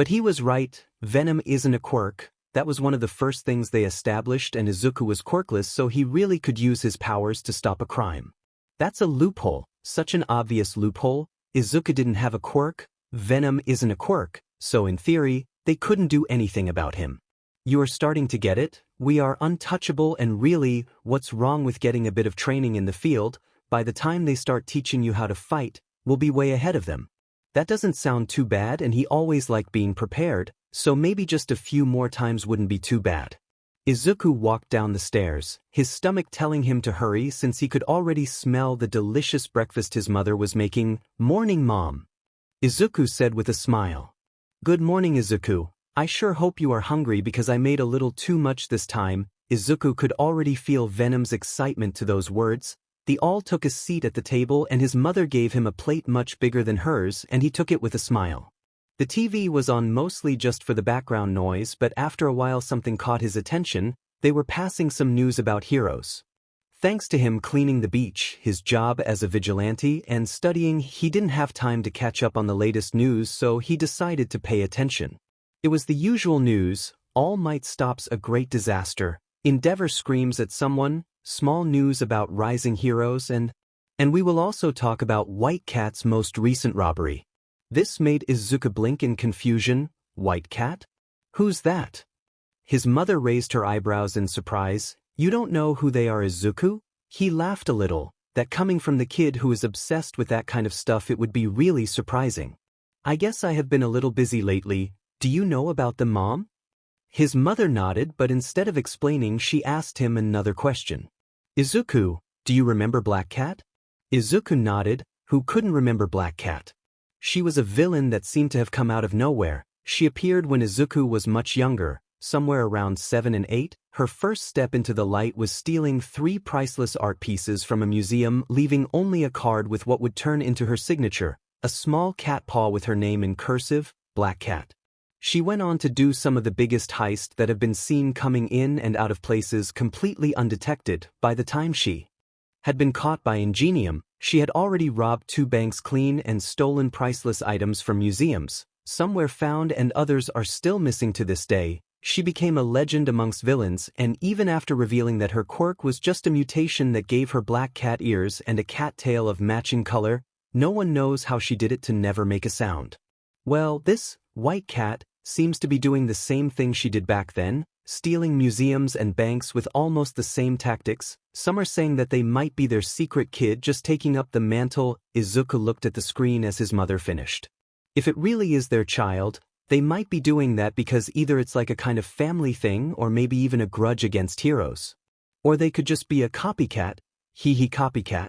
he was right, Venom isn't a quirk. That was one of the first things they established, and Izuku was quirkless so he really could use his powers to stop a crime. That's a loophole, such an obvious loophole. Izuku didn't have a quirk, Venom isn't a quirk, so in theory, they couldn't do anything about him. You are starting to get it? We are untouchable, and really, what's wrong with getting a bit of training in the field? By the time they start teaching you how to fight, we'll be way ahead of them. That doesn't sound too bad, and he always liked being prepared, so maybe just a few more times wouldn't be too bad. Izuku walked down the stairs, his stomach telling him to hurry since he could already smell the delicious breakfast his mother was making. Morning, Mom. Izuku said with a smile. Good morning, Izuku. I sure hope you are hungry because I made a little too much this time. Izuku could already feel Venom's excitement to those words. They all took a seat at the table and his mother gave him a plate much bigger than hers and he took it with a smile. The TV was on mostly just for the background noise, but after a while something caught his attention. They were passing some news about heroes. Thanks to him cleaning the beach, his job as a vigilante, and studying, he didn't have time to catch up on the latest news, so he decided to pay attention. It was the usual news: All Might stops a great disaster, Endeavor screams at someone, small news about rising heroes, and we will also talk about White Cat's most recent robbery. This made Izuku blink in confusion. White Cat? Who's that? His mother raised her eyebrows in surprise. You don't know who they are, Izuku? He laughed a little. That coming from the kid who is obsessed with that kind of stuff, it would be really surprising. I guess I have been a little busy lately. Do you know about them, Mom? His mother nodded, but instead of explaining she asked him another question. Izuku, do you remember Black Cat? Izuku nodded. Who couldn't remember Black Cat? She was a villain that seemed to have come out of nowhere. She appeared when Izuku was much younger, somewhere around 7 and 8. Her first step into the light was stealing 3 priceless art pieces from a museum, leaving only a card with what would turn into her signature, a small cat paw with her name in cursive, Black Cat. She went on to do some of the biggest heists that have been seen, coming in and out of places completely undetected. By the time she had been caught by Ingenium, she had already robbed 2 banks clean and stolen priceless items from museums. Some were found and others are still missing to this day. She became a legend amongst villains, and even after revealing that her quirk was just a mutation that gave her black cat ears and a cat tail of matching color, no one knows how she did it to never make a sound. Well, this White Cat seems to be doing the same thing she did back then, stealing museums and banks with almost the same tactics. Some are saying that they might be their secret kid just taking up the mantle. Izuku looked at the screen as his mother finished. If it really is their child, they might be doing that because either it's like a kind of family thing or maybe even a grudge against heroes. Or they could just be a copycat. Hee copycat.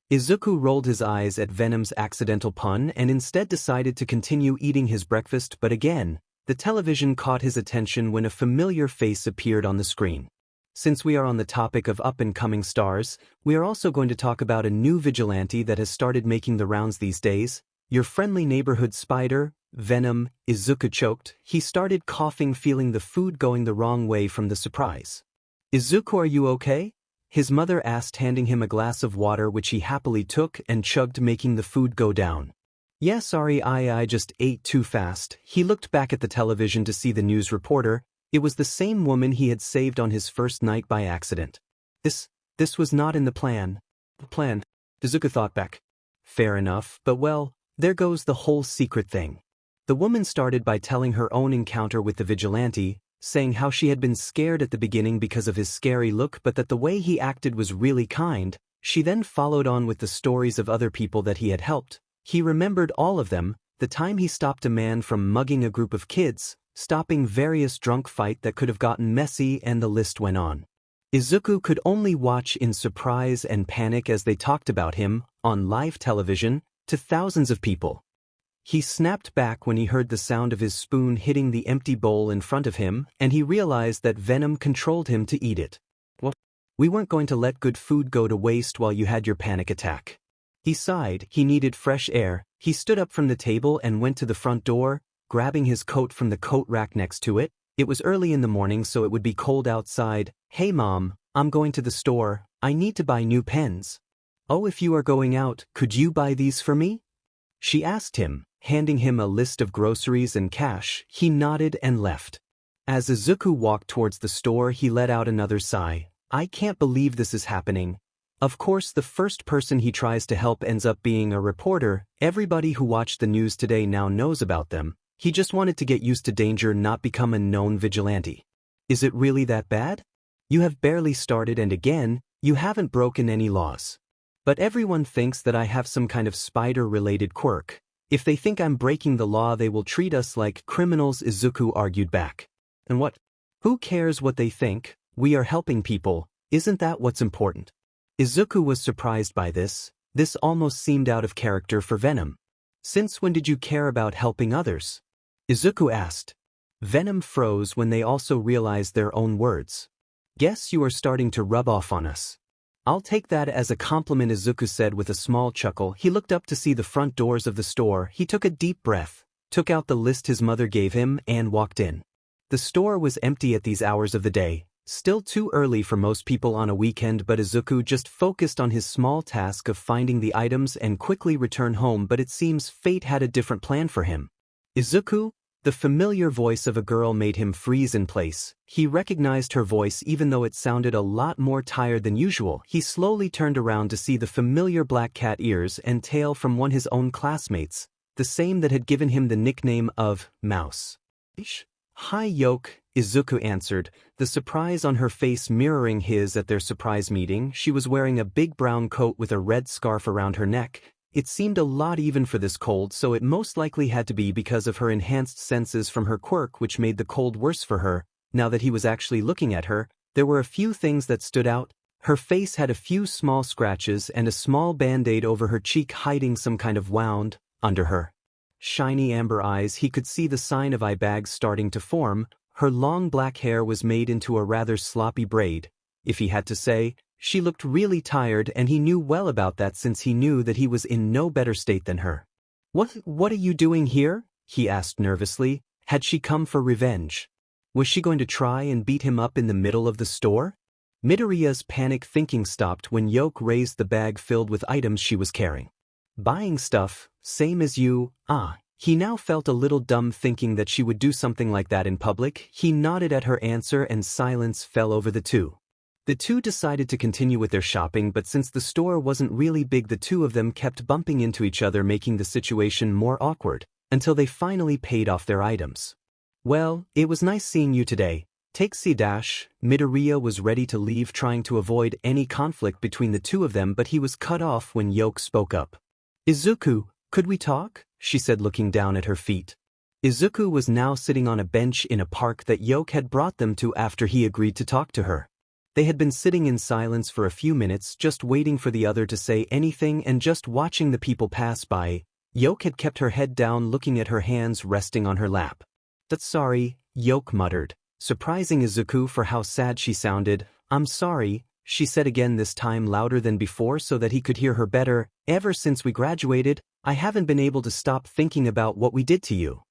Izuku rolled his eyes at Venom's accidental pun and instead decided to continue eating his breakfast, but again, the television caught his attention when a familiar face appeared on the screen. Since we are on the topic of up-and-coming stars, we are also going to talk about a new vigilante that has started making the rounds these days. Your friendly neighborhood spider, Venom. Izuku choked. He started coughing, feeling the food going the wrong way from the surprise. Izuku, are you okay? His mother asked, handing him a glass of water which he happily took and chugged, making the food go down. Yeah, sorry, I just ate too fast. He looked back at the television to see the news reporter. It was the same woman he had saved on his first night by accident. This was not in the plan. Izuku thought back. Fair enough, but well, there goes the whole secret thing. The woman started by telling her own encounter with the vigilante, saying how she had been scared at the beginning because of his scary look, but that the way he acted was really kind. She then followed on with the stories of other people that he had helped. He remembered all of them: the time he stopped a man from mugging a group of kids, stopping various drunk fight that could have gotten messy, and the list went on. Izuku could only watch in surprise and panic as they talked about him on live television. to thousands of people. He snapped back when he heard the sound of his spoon hitting the empty bowl in front of him, and he realized that Venom controlled him to eat it. What? We weren't going to let good food go to waste while you had your panic attack. He sighed. He needed fresh air. He stood up from the table and went to the front door, grabbing his coat from the coat rack next to it. It was early in the morning, so it would be cold outside. Hey Mom, I'm going to the store. I need to buy new pens. Oh, if you are going out, could you buy these for me? She asked him, handing him a list of groceries and cash. He nodded and left. As Izuku walked towards the store, he let out another sigh. I can't believe this is happening. Of course, the first person he tries to help ends up being a reporter. Everybody who watched the news today now knows about them. He just wanted to get used to danger, not become a known vigilante. Is it really that bad? You have barely started, and again, you haven't broken any laws. But everyone thinks that I have some kind of spider-related quirk. If they think I'm breaking the law, they will treat us like criminals, Izuku argued back. And what? Who cares what they think? We are helping people. Isn't that what's important? Izuku was surprised by this. This almost seemed out of character for Venom. Since when did you care about helping others? Izuku asked. Venom froze when they also realized their own words. Guess you are starting to rub off on us. I'll take that as a compliment, Izuku said with a small chuckle. He looked up to see the front doors of the store. He took a deep breath, took out the list his mother gave him, and walked in. The store was empty at these hours of the day. Still too early for most people on a weekend, but Izuku just focused on his small task of finding the items and quickly return home. But it seems fate had a different plan for him. Izuku? The familiar voice of a girl made him freeze in place. He recognized her voice even though it sounded a lot more tired than usual. He slowly turned around to see the familiar black cat ears and tail from one of his own classmates, the same that had given him the nickname of Mouse. Hi Yoke, Izuku answered, the surprise on her face mirroring his at their surprise meeting. She was wearing a big brown coat with a red scarf around her neck. It seemed a lot even for this cold, so it most likely had to be because of her enhanced senses from her quirk, which made the cold worse for her. Now that he was actually looking at her, there were a few things that stood out. Her face had a few small scratches and a small band-aid over her cheek hiding some kind of wound. Under her shiny amber eyes, he could see the sign of eye bags starting to form. Her long black hair was made into a rather sloppy braid. If he had to say, she looked really tired, and he knew well about that since he knew that he was in no better state than her. What are you doing here? He asked nervously. Had she come for revenge? Was she going to try and beat him up in the middle of the store? Midoriya's panic thinking stopped when Yoke raised the bag filled with items she was carrying. Buying stuff, same as you, He now felt a little dumb thinking that she would do something like that in public. He nodded at her answer and silence fell over the two. The two decided to continue with their shopping, but since the store wasn't really big, the two of them kept bumping into each other, making the situation more awkward, until they finally paid off their items. Well, it was nice seeing you today. Take C-. Midoriya was ready to leave, trying to avoid any conflict between the two of them, but he was cut off when Yoke spoke up. Izuku, could we talk? She said, looking down at her feet. Izuku was now sitting on a bench in a park that Yoke had brought them to after he agreed to talk to her. They had been sitting in silence for a few minutes, just waiting for the other to say anything and just watching the people pass by. Yoke had kept her head down, looking at her hands resting on her lap. That's sorry, Yoke muttered, surprising Izuku for how sad she sounded. I'm sorry, she said again, this time louder than before so that he could hear her better. Ever since we graduated, I haven't been able to stop thinking about what we did to you.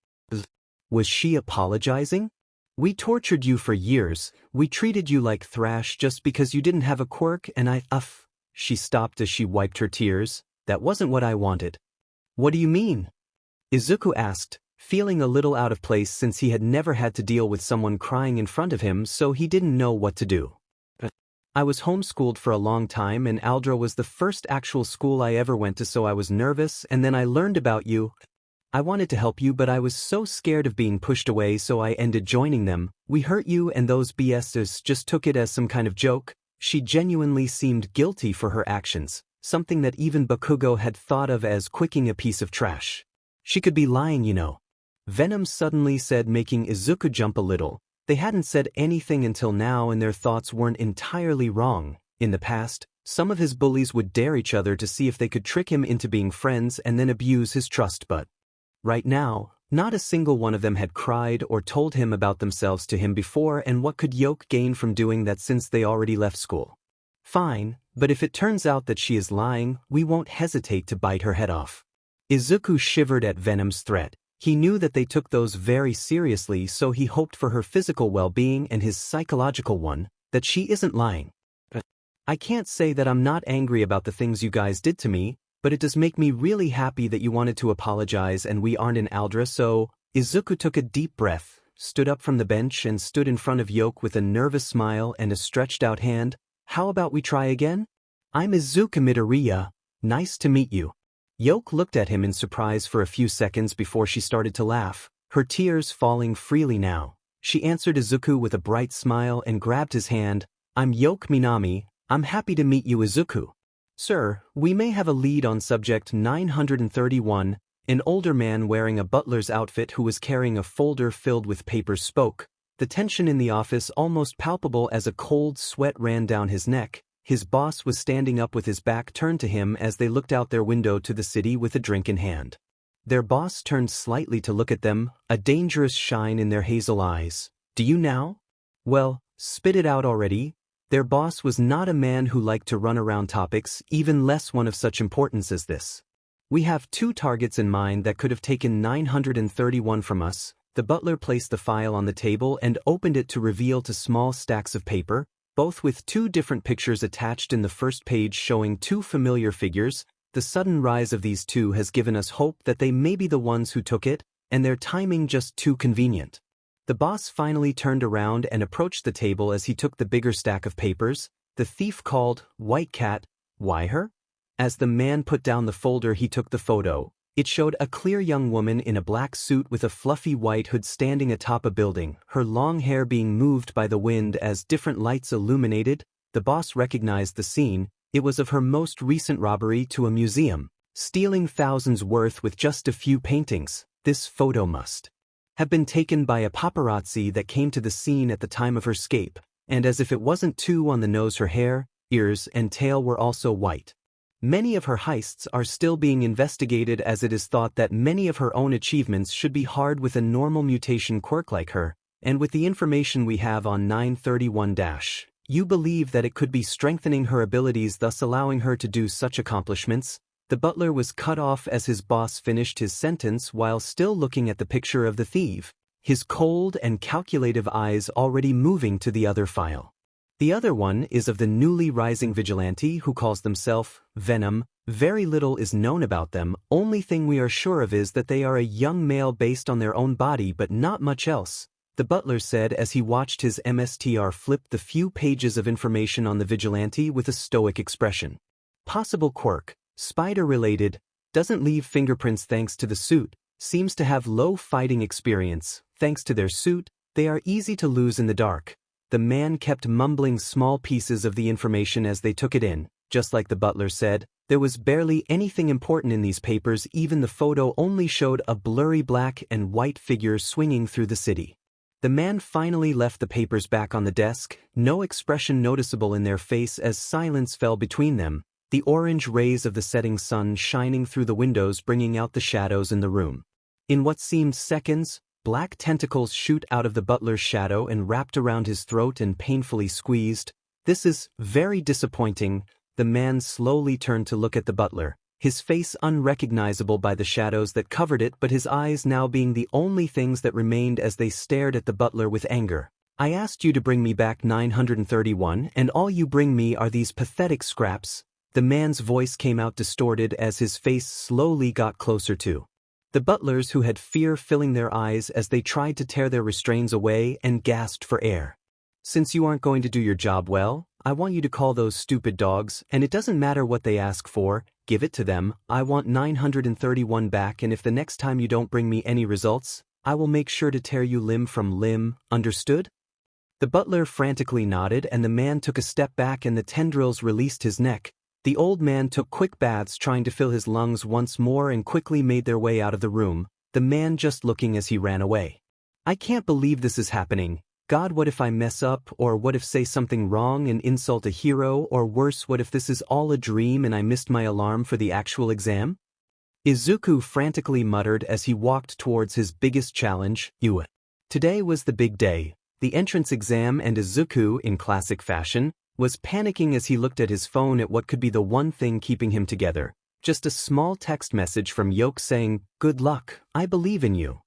Was she apologizing? We tortured you for years, we treated you like trash just because you didn't have a quirk, and She stopped as she wiped her tears. That wasn't what I wanted. What do you mean? Izuku asked, feeling a little out of place since he had never had to deal with someone crying in front of him, so he didn't know what to do. I was homeschooled for a long time, and Aldra was the first actual school I ever went to, so I was nervous, and then I learned about you. I wanted to help you, but I was so scared of being pushed away, so I ended joining them. We hurt you, and those BSs just took it as some kind of joke. She genuinely seemed guilty for her actions, something that even Bakugo had thought of as quicking a piece of trash. She could be lying, you know. Venom suddenly said, making Izuku jump a little. They hadn't said anything until now, and their thoughts weren't entirely wrong. In the past, Some of his bullies would dare each other to see if they could trick him into being friends and then abuse his trust, but right now, not a single one of them had cried or told him about themselves to him before, and what could Yoke gain from doing that since they already left school? Fine, but if it turns out that she is lying, we won't hesitate to bite her head off. Izuku shivered at Venom's threat. He knew that they took those very seriously, so he hoped for her physical well-being and his psychological one, that she isn't lying. I can't say that I'm not angry about the things you guys did to me, but it does make me really happy that you wanted to apologize and we aren't in Aldra, so Izuku took a deep breath, stood up from the bench and stood in front of Yoke with a nervous smile and a stretched out hand. How about we try again? I'm Izuku Midoriya. Nice to meet you. Yoke looked at him in surprise for a few seconds before she started to laugh, her tears falling freely now. She answered Izuku with a bright smile and grabbed his hand. I'm Yoke Minami. I'm happy to meet you, Izuku. Sir, we may have a lead on subject 931. An older man wearing a butler's outfit who was carrying a folder filled with papers spoke, the tension in the office almost palpable as a cold sweat ran down his neck. His boss was standing up with his back turned to him as they looked out their window to the city with a drink in hand. Their boss turned slightly to look at them, a dangerous shine in their hazel eyes. Do you now? Well, spit it out already. Their boss was not a man who liked to run around topics, even less one of such importance as this. We have 2 targets in mind that could have taken 931 from us. The butler placed the file on the table and opened it to reveal 2 small stacks of paper, both with 2 different pictures attached in the first page showing 2 familiar figures. The sudden rise of these 2 has given us hope that they may be the ones who took it, and their timing just too convenient. The boss finally turned around and approached the table as he took the bigger stack of papers. The thief called, "White Cat, why her?" As the man put down the folder, he took the photo. It showed a clear young woman in a black suit with a fluffy white hood standing atop a building, her long hair being moved by the wind as different lights illuminated. The boss recognized the scene. It was of her most recent robbery to a museum, stealing thousands worth with just a few paintings. This photo must have been taken by a paparazzi that came to the scene at the time of her escape, and as if it wasn't too on the nose, her hair, ears, and tail were also white. Many of her heists are still being investigated, as it is thought that many of her own achievements should be hard with a normal mutation quirk like her, and with the information we have on 931-, you believe that it could be strengthening her abilities, thus allowing her to do such accomplishments. The butler was cut off as his boss finished his sentence while still looking at the picture of the thief, his cold and calculative eyes already moving to the other file. The other one is of the newly rising vigilante who calls themselves Venom. Very little is known about them. Only thing we are sure of is that they are a young male based on their own body, but not much else, the butler said as he watched his MSTR flip the few pages of information on the vigilante with a stoic expression. Possible quirk, spider-related, doesn't leave fingerprints thanks to the suit, seems to have low fighting experience. Thanks to their suit, they are easy to lose in the dark. The man kept mumbling small pieces of the information as they took it in. Just like the butler said, there was barely anything important in these papers. Even the photo only showed a blurry black and white figure swinging through the city. The man finally left the papers back on the desk, no expression noticeable in their face as silence fell between them, the orange rays of the setting sun shining through the windows bringing out the shadows in the room. In what seemed seconds, black tentacles shoot out of the butler's shadow and wrapped around his throat and painfully squeezed. This is very disappointing. The man slowly turned to look at the butler, his face unrecognizable by the shadows that covered it, but his eyes now being the only things that remained as they stared at the butler with anger. I asked you to bring me back 931, and all you bring me are these pathetic scraps. The man's voice came out distorted as his face slowly got closer to the butlers, who had fear filling their eyes as they tried to tear their restraints away and gasped for air. Since you aren't going to do your job well, I want you to call those stupid dogs, and it doesn't matter what they ask for, give it to them. I want 931 back, and if the next time you don't bring me any results, I will make sure to tear you limb from limb, understood? The butler frantically nodded, and the man took a step back and the tendrils released his neck. The old man took quick baths trying to fill his lungs once more and quickly made their way out of the room, the man just looking as he ran away. I can't believe this is happening. God, what if I mess up, or what if say something wrong and insult a hero, or worse, what if this is all a dream and I missed my alarm for the actual exam? Izuku frantically muttered as he walked towards his biggest challenge, Ua. Today was the big day, the entrance exam, and Izuku, in classic fashion, was panicking as he looked at his phone at what could be the one thing keeping him together. Just a small text message from Yoke saying, "Good luck, I believe in you."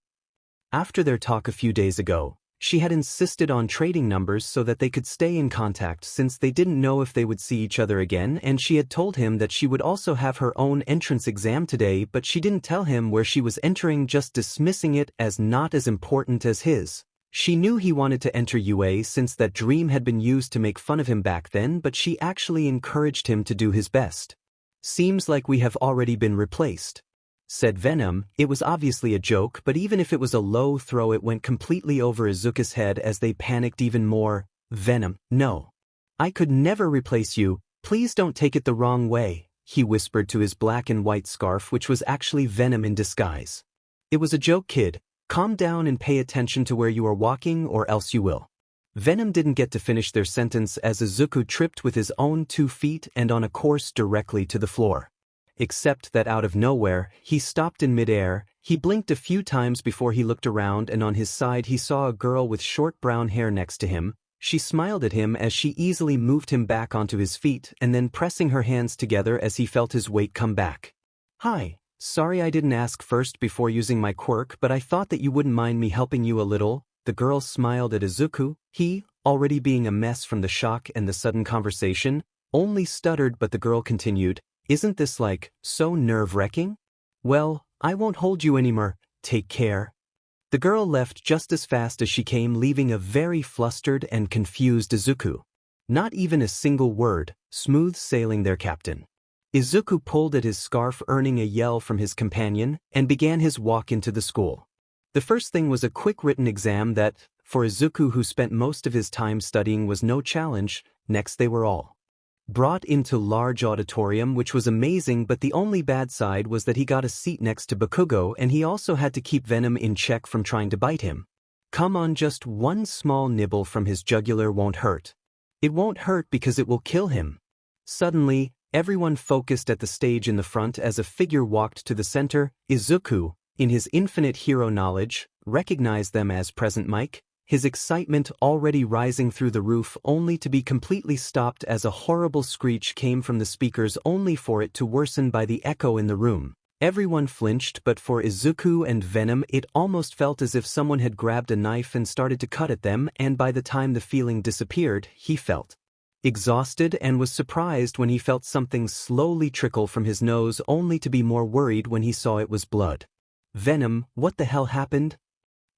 After their talk a few days ago, she had insisted on trading numbers so that they could stay in contact since they didn't know if they would see each other again, and she had told him that she would also have her own entrance exam today, but she didn't tell him where she was entering, just dismissing it as not as important as his. She knew he wanted to enter UA since that dream had been used to make fun of him back then, but she actually encouraged him to do his best. "Seems like we have already been replaced," said Venom. It was obviously a joke, but even if it was a low throw, it went completely over Izuku's head as they panicked even more. "Venom, no. I could never replace you, please don't take it the wrong way," he whispered to his black and white scarf, which was actually Venom in disguise. "It was a joke, kid. Calm down and pay attention to where you are walking, or else you will." Venom didn't get to finish their sentence as Izuku tripped with his own 2 feet and on a course directly to the floor. Except that out of nowhere, he stopped in midair. He blinked a few times before he looked around, and on his side he saw a girl with short brown hair next to him. She smiled at him as she easily moved him back onto his feet and then pressing her hands together as he felt his weight come back. "Hi, sorry I didn't ask first before using my quirk, but I thought that you wouldn't mind me helping you a little." The girl smiled at Izuku. He, already being a mess from the shock and the sudden conversation, only stuttered, but the girl continued, "Isn't this so nerve-wracking? Well, I won't hold you anymore, take care." The girl left just as fast as she came, leaving a very flustered and confused Izuku. Not even a single word, smooth sailing their captain. Izuku pulled at his scarf, earning a yell from his companion, and began his walk into the school. The first thing was a quick written exam that, for Izuku who spent most of his time studying, was no challenge. Next they were all brought into large auditorium, which was amazing, but the only bad side was that he got a seat next to Bakugo, and he also had to keep Venom in check from trying to bite him. Come on, just one small nibble from his jugular won't hurt. It won't hurt because it will kill him. Suddenly, everyone focused at the stage in the front as a figure walked to the center. Izuku, in his infinite hero knowledge, recognized them as Present Mike, his excitement already rising through the roof, only to be completely stopped as a horrible screech came from the speakers, only for it to worsen by the echo in the room. Everyone flinched, but for Izuku and Venom it almost felt as if someone had grabbed a knife and started to cut at them, and by the time the feeling disappeared, he felt exhausted and was surprised when he felt something slowly trickle from his nose, only to be more worried when he saw it was blood. "Venom, what the hell happened?"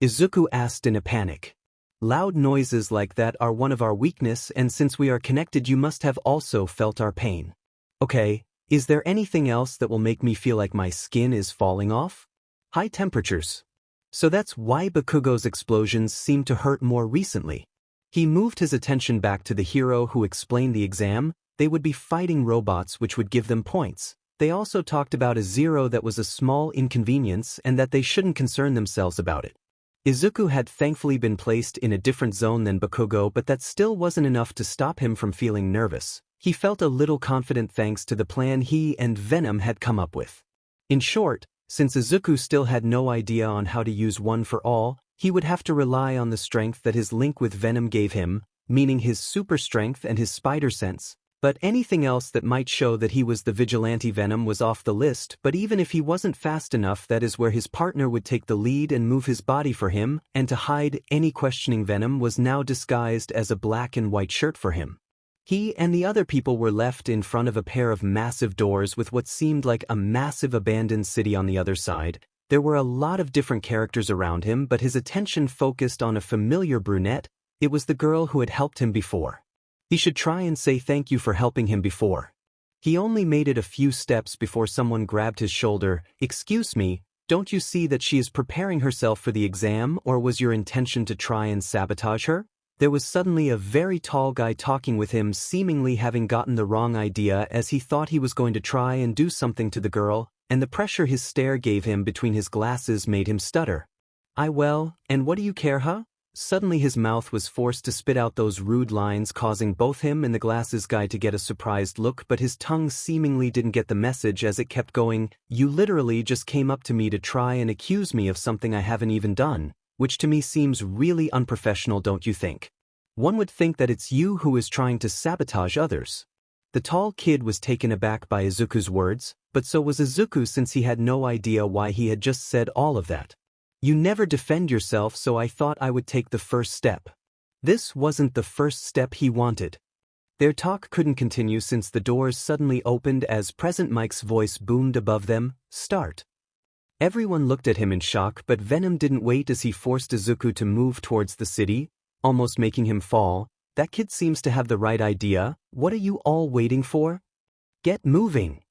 Izuku asked in a panic. "Loud noises like that are one of our weakness, and since we are connected you must have also felt our pain. Okay, is there anything else that will make me feel like my skin is falling off? High temperatures. So that's why Bakugo's explosions seem to hurt more recently." He moved his attention back to the hero who explained the exam. They would be fighting robots which would give them points. They also talked about a zero that was a small inconvenience and that they shouldn't concern themselves about it. Izuku had thankfully been placed in a different zone than Bakugo, but that still wasn't enough to stop him from feeling nervous. He felt a little confident thanks to the plan he and Venom had come up with. In short, since Izuku still had no idea on how to use One for All, he would have to rely on the strength that his link with Venom gave him, meaning his super strength and his spider sense. But anything else that might show that he was the vigilante Venom was off the list. But even if he wasn't fast enough, that is where his partner would take the lead and move his body for him, and to hide any questioning, Venom was now disguised as a black and white shirt for him. He and the other people were left in front of a pair of massive doors with what seemed like a massive abandoned city on the other side. There were a lot of different characters around him, but his attention focused on a familiar brunette. It was the girl who had helped him before. He should try and say thank you for helping him before. He only made it a few steps before someone grabbed his shoulder. "Excuse me, don't you see that she is preparing herself for the exam, or was your intention to try and sabotage her?" There was suddenly a very tall guy talking with him, seemingly having gotten the wrong idea as he thought he was going to try and do something to the girl, and the pressure his stare gave him between his glasses made him stutter. Well, and what do you care, huh? Suddenly his mouth was forced to spit out those rude lines, causing both him and the glasses guy to get a surprised look, but his tongue seemingly didn't get the message as it kept going. "You literally just came up to me to try and accuse me of something I haven't even done, which to me seems really unprofessional, don't you think? One would think that it's you who is trying to sabotage others." The tall kid was taken aback by Izuku's words, but so was Izuku, since he had no idea why he had just said all of that. "You never defend yourself, so I thought I would take the first step." This wasn't the first step he wanted. Their talk couldn't continue since the doors suddenly opened as Present Mike's voice boomed above them, "Start." Everyone looked at him in shock, but Venom didn't wait as he forced Izuku to move towards the city, almost making him fall. "That kid seems to have the right idea. What are you all waiting for? Get moving."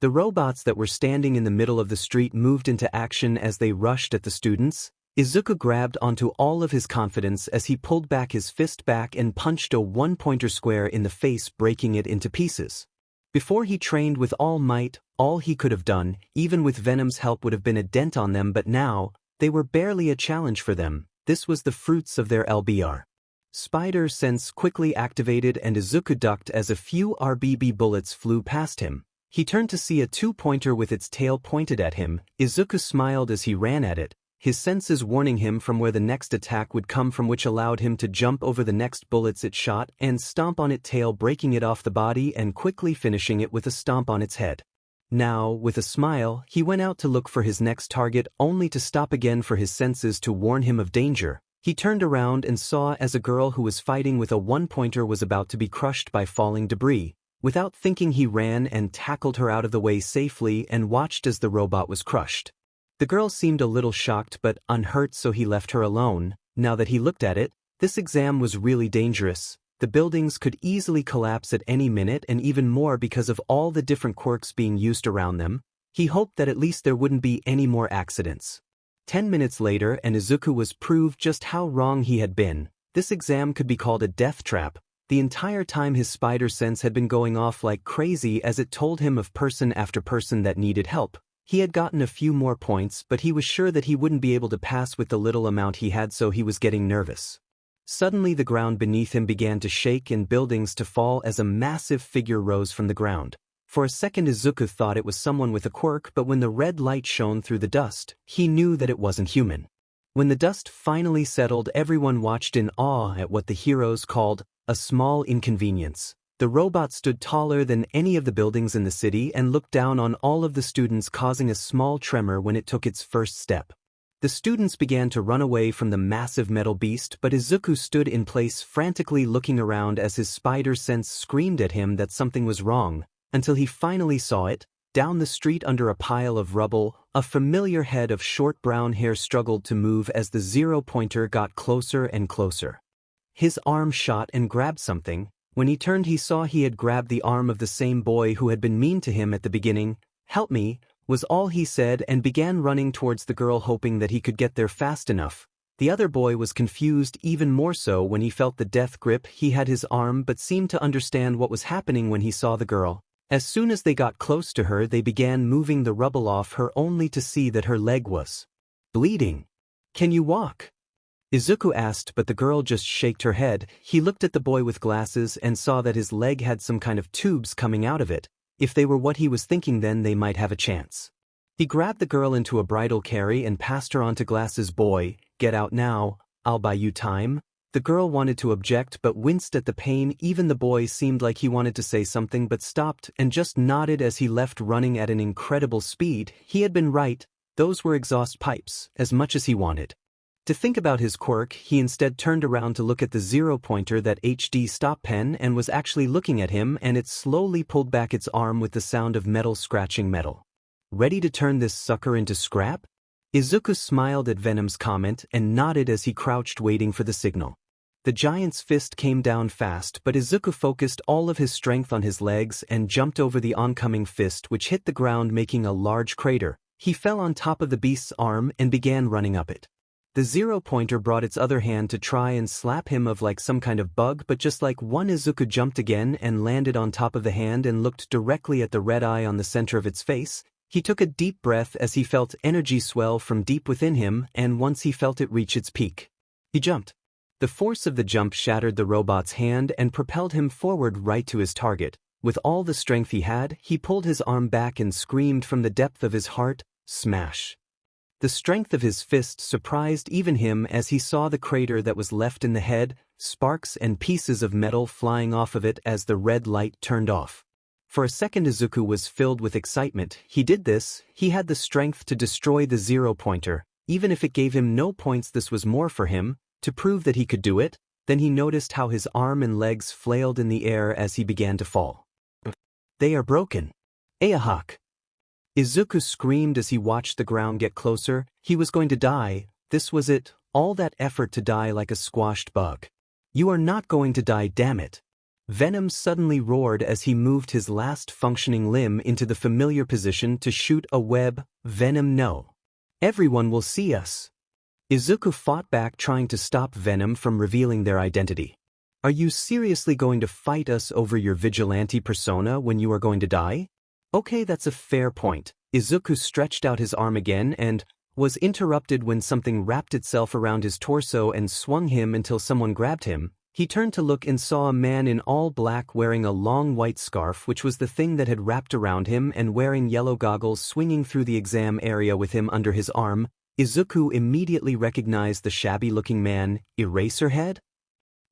The robots that were standing in the middle of the street moved into action as they rushed at the students. Izuku grabbed onto all of his confidence as he pulled back his fist back and punched a one-pointer square in the face, breaking it into pieces. Before he trained with all might, all he could have done, even with Venom's help, would have been a dent on them, but now, they were barely a challenge for them. This was the fruits of their LBR. Spider sense quickly activated and Izuku ducked as a few RBB bullets flew past him. He turned to see a two-pointer with its tail pointed at him. Izuku smiled as he ran at it, his senses warning him from where the next attack would come from, which allowed him to jump over the next bullets it shot and stomp on its tail, breaking it off the body and quickly finishing it with a stomp on its head. Now, with a smile, he went out to look for his next target, only to stop again for his senses to warn him of danger. He turned around and saw as a girl who was fighting with a one-pointer was about to be crushed by falling debris. Without thinking, he ran and tackled her out of the way safely and watched as the robot was crushed. The girl seemed a little shocked but unhurt, so he left her alone. Now that he looked at it, this exam was really dangerous. The buildings could easily collapse at any minute, and even more because of all the different quirks being used around them. He hoped that at least there wouldn't be any more accidents. 10 minutes later, and Izuku was proved just how wrong he had been. This exam could be called a death trap. The entire time his spider sense had been going off like crazy as it told him of person after person that needed help. He had gotten a few more points, but he was sure that he wouldn't be able to pass with the little amount he had, so he was getting nervous. Suddenly the ground beneath him began to shake and buildings to fall as a massive figure rose from the ground. For a second Izuku thought it was someone with a quirk, but when the red light shone through the dust, he knew that it wasn't human. When the dust finally settled, everyone watched in awe at what the heroes called a small inconvenience. The robot stood taller than any of the buildings in the city and looked down on all of the students, causing a small tremor when it took its first step. The students began to run away from the massive metal beast, but Izuku stood in place, frantically looking around as his spider sense screamed at him that something was wrong, until he finally saw it. Down the street under a pile of rubble, a familiar head of short brown hair struggled to move as the zero-pointer got closer and closer. His arm shot and grabbed something. When he turned, he saw he had grabbed the arm of the same boy who had been mean to him at the beginning. "Help me," was all he said, and began running towards the girl, hoping that he could get there fast enough. The other boy was confused even more so when he felt the death grip. He had his arm but seemed to understand what was happening when he saw the girl. As soon as they got close to her, they began moving the rubble off her, only to see that her leg was bleeding. "Can you walk?" Izuku asked, but the girl just shook her head. He looked at the boy with glasses and saw that his leg had some kind of tubes coming out of it. If they were what he was thinking, then they might have a chance. He grabbed the girl into a bridal carry and passed her on to Glasses. "Boy, get out now, I'll buy you time." The girl wanted to object but winced at the pain. Even the boy seemed like he wanted to say something but stopped and just nodded as he left, running at an incredible speed. He had been right, those were exhaust pipes, as much as he wanted to think about his quirk. He instead turned around to look at the zero-pointer that HD stop pen and was actually looking at him, and it slowly pulled back its arm with the sound of metal scratching metal. "Ready to turn this sucker into scrap?" Izuku smiled at Venom's comment and nodded as he crouched, waiting for the signal. The giant's fist came down fast, but Izuku focused all of his strength on his legs and jumped over the oncoming fist, which hit the ground, making a large crater. He fell on top of the beast's arm and began running up it. The zero-pointer brought its other hand to try and slap him of like some kind of bug, but just like one, Izuku jumped again and landed on top of the hand and looked directly at the red eye on the center of its face. He took a deep breath as he felt energy swell from deep within him, and once he felt it reach its peak, He jumped. The force of the jump shattered the robot's hand and propelled him forward right to his target. With all the strength he had, he pulled his arm back and screamed from the depth of his heart, "Smash!" The strength of his fist surprised even him as he saw the crater that was left in the head, sparks and pieces of metal flying off of it as the red light turned off. For a second Izuku was filled with excitement. He did this, he had the strength to destroy the zero-pointer. Even if it gave him no points, this was more for him, to prove that he could do it. Then he noticed how his arm and legs flailed in the air as he began to fall. "They are broken. Ayahawk!" Izuku screamed as he watched the ground get closer. He was going to die. This was it, all that effort to die like a squashed bug. "You are not going to die, damn it." Venom suddenly roared as he moved his last functioning limb into the familiar position to shoot a web. "Venom, no. Everyone will see us." Izuku fought back, trying to stop Venom from revealing their identity. "Are you seriously going to fight us over your vigilante persona when you are going to die?" "Okay, that's a fair point." Izuku stretched out his arm again and was interrupted when something wrapped itself around his torso and swung him until someone grabbed him. He turned to look and saw a man in all black wearing a long white scarf, which was the thing that had wrapped around him, and wearing yellow goggles, swinging through the exam area with him under his arm. Izuku immediately recognized the shabby-looking man. Eraserhead?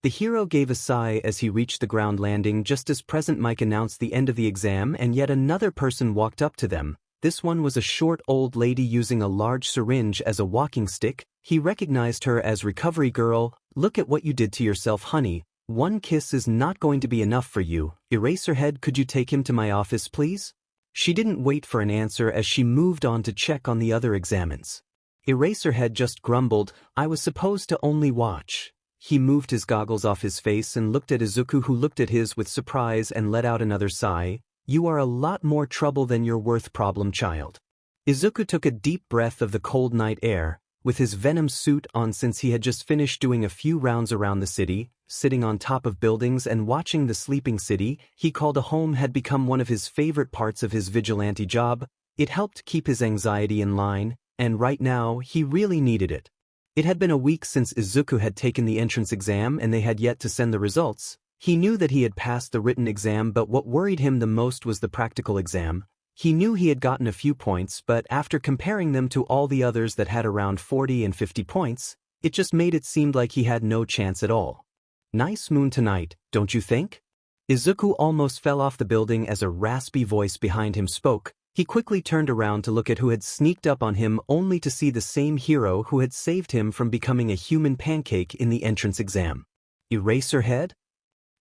The hero gave a sigh as he reached the ground landing just as Present Mike announced the end of the exam, and yet another person walked up to them. This one was a short old lady using a large syringe as a walking stick. He recognized her as Recovery Girl. "Look at what you did to yourself, honey. One kiss is not going to be enough for you. Eraserhead, could you take him to my office, please?" She didn't wait for an answer as she moved on to check on the other examines. Eraserhead just grumbled, "I was supposed to only watch." He moved his goggles off his face and looked at Izuku, who looked at his with surprise and let out another sigh. "You are a lot more trouble than you're worth, problem child." Izuku took a deep breath of the cold night air. With his Venom suit on, since he had just finished doing a few rounds around the city, sitting on top of buildings and watching the sleeping city he called a home had become one of his favorite parts of his vigilante job. It helped keep his anxiety in line, and right now he really needed it. It had been a week since Izuku had taken the entrance exam and they had yet to send the results. He knew that he had passed the written exam, but what worried him the most was the practical exam. He knew he had gotten a few points, but after comparing them to all the others that had around 40 and 50 points, it just made it seem like he had no chance at all. "Nice moon tonight, don't you think?" Izuku almost fell off the building as a raspy voice behind him spoke. He quickly turned around to look at who had sneaked up on him, only to see the same hero who had saved him from becoming a human pancake in the entrance exam. "Eraserhead?"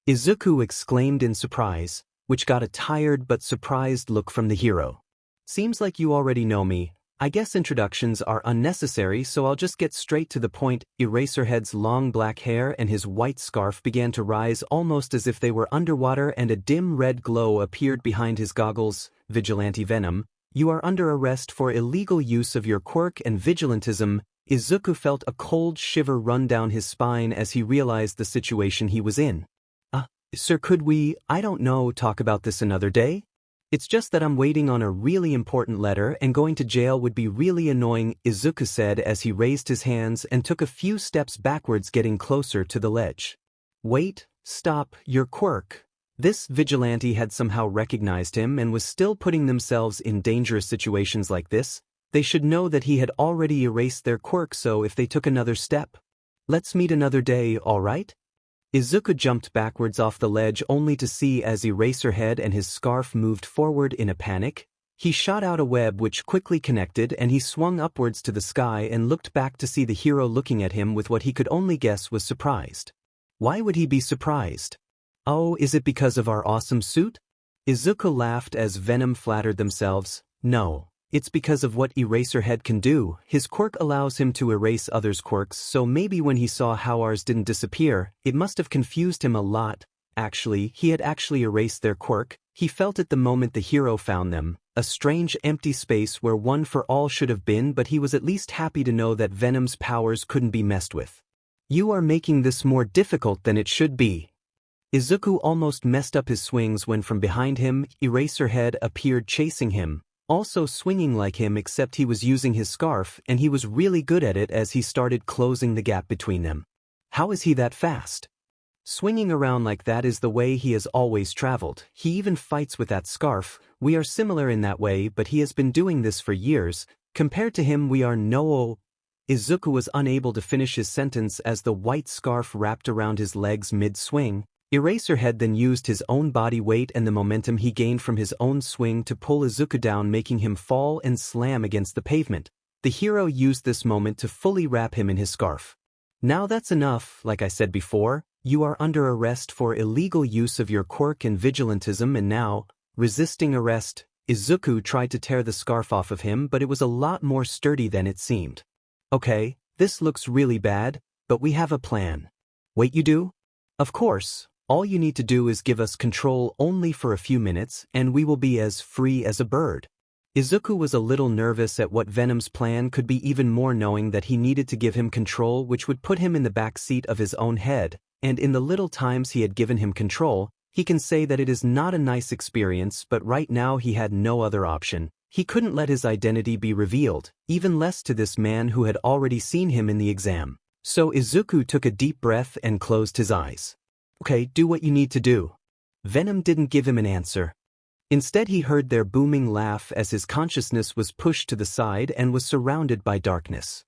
Izuku exclaimed in surprise, which got a tired but surprised look from the hero. "Seems like you already know me. I guess introductions are unnecessary, so I'll just get straight to the point." Eraserhead's long black hair and his white scarf began to rise almost as if they were underwater, and a dim red glow appeared behind his goggles. "Vigilante Venom, you are under arrest for illegal use of your quirk and vigilantism." Izuku felt a cold shiver run down his spine as he realized the situation he was in. Sir, could we, I don't know, talk about this another day? It's just that I'm waiting on a really important letter and going to jail would be really annoying," Izuku said as he raised his hands and took a few steps backwards, getting closer to the ledge. "Wait, stop, your quirk." This vigilante had somehow recognized him and was still putting themselves in dangerous situations like this. They should know that he had already erased their quirk, so if they took another step. "Let's meet another day, all right?" Izuku jumped backwards off the ledge only to see as Eraserhead and his scarf moved forward in a panic. He shot out a web which quickly connected, and he swung upwards to the sky and looked back to see the hero looking at him with what he could only guess was surprised. Why would he be surprised? "Oh, is it because of our awesome suit?" Izuku laughed as Venom flattered themselves. "No. It's because of what Eraserhead can do. His quirk allows him to erase others' quirks, so maybe when he saw how ours didn't disappear, it must have confused him a lot. Actually, he had actually erased their quirk. He felt it the moment the hero found them. A strange empty space where One for All should have been, but he was at least happy to know that Venom's powers couldn't be messed with. "You are making this more difficult than it should be." Izuku almost messed up his swings when from behind him, Eraserhead appeared chasing him. Also swinging like him, except he was using his scarf and he was really good at it as he started closing the gap between them. How is he that fast? Swinging around like that is the way he has always traveled. He even fights with that scarf. We are similar in that way, but he has been doing this for years. Compared to him we are no. Izuku was unable to finish his sentence as the white scarf wrapped around his legs mid-swing. Eraserhead then used his own body weight and the momentum he gained from his own swing to pull Izuku down, making him fall and slam against the pavement. The hero used this moment to fully wrap him in his scarf. Now that's enough. Like I said before, you are under arrest for illegal use of your quirk and vigilantism, and now, resisting arrest. Izuku tried to tear the scarf off of him, but it was a lot more sturdy than it seemed. Okay, this looks really bad, but we have a plan. Wait, you do? Of course, all you need to do is give us control only for a few minutes and we will be as free as a bird. Izuku was a little nervous at what Venom's plan could be, even more knowing that he needed to give him control, which would put him in the back seat of his own head, and in the little times he had given him control, he can say that it is not a nice experience, but right now he had no other option. He couldn't let his identity be revealed, even less to this man who had already seen him in the exam. So Izuku took a deep breath and closed his eyes. Okay, do what you need to do. Venom didn't give him an answer. Instead he heard their booming laugh as his consciousness was pushed to the side and was surrounded by darkness.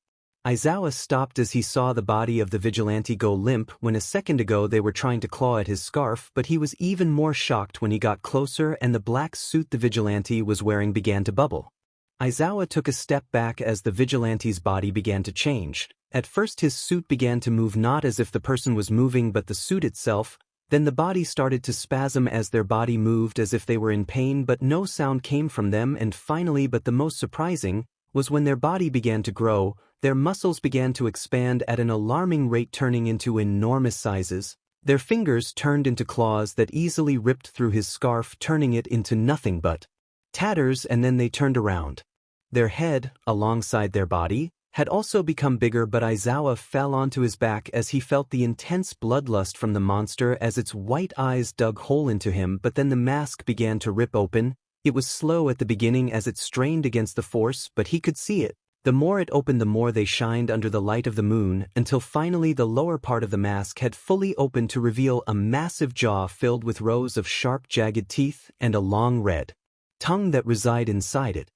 Aizawa stopped as he saw the body of the vigilante go limp when a second ago they were trying to claw at his scarf, but he was even more shocked when he got closer and the black suit the vigilante was wearing began to bubble. Aizawa took a step back as the vigilante's body began to change. At first his suit began to move, not as if the person was moving but the suit itself. Then the body started to spasm as their body moved as if they were in pain, but no sound came from them, and finally, but the most surprising, was when their body began to grow, their muscles began to expand at an alarming rate, turning into enormous sizes. Their fingers turned into claws that easily ripped through his scarf, turning it into nothing but tatters, and then they turned around. Their head, alongside their body, had also become bigger, but Aizawa fell onto his back as he felt the intense bloodlust from the monster as its white eyes dug hole into him, but then the mask began to rip open. It was slow at the beginning as it strained against the force, but he could see it. The more it opened, the more they shined under the light of the moon, until finally the lower part of the mask had fully opened to reveal a massive jaw filled with rows of sharp, jagged teeth and a long red tongue that reside inside it.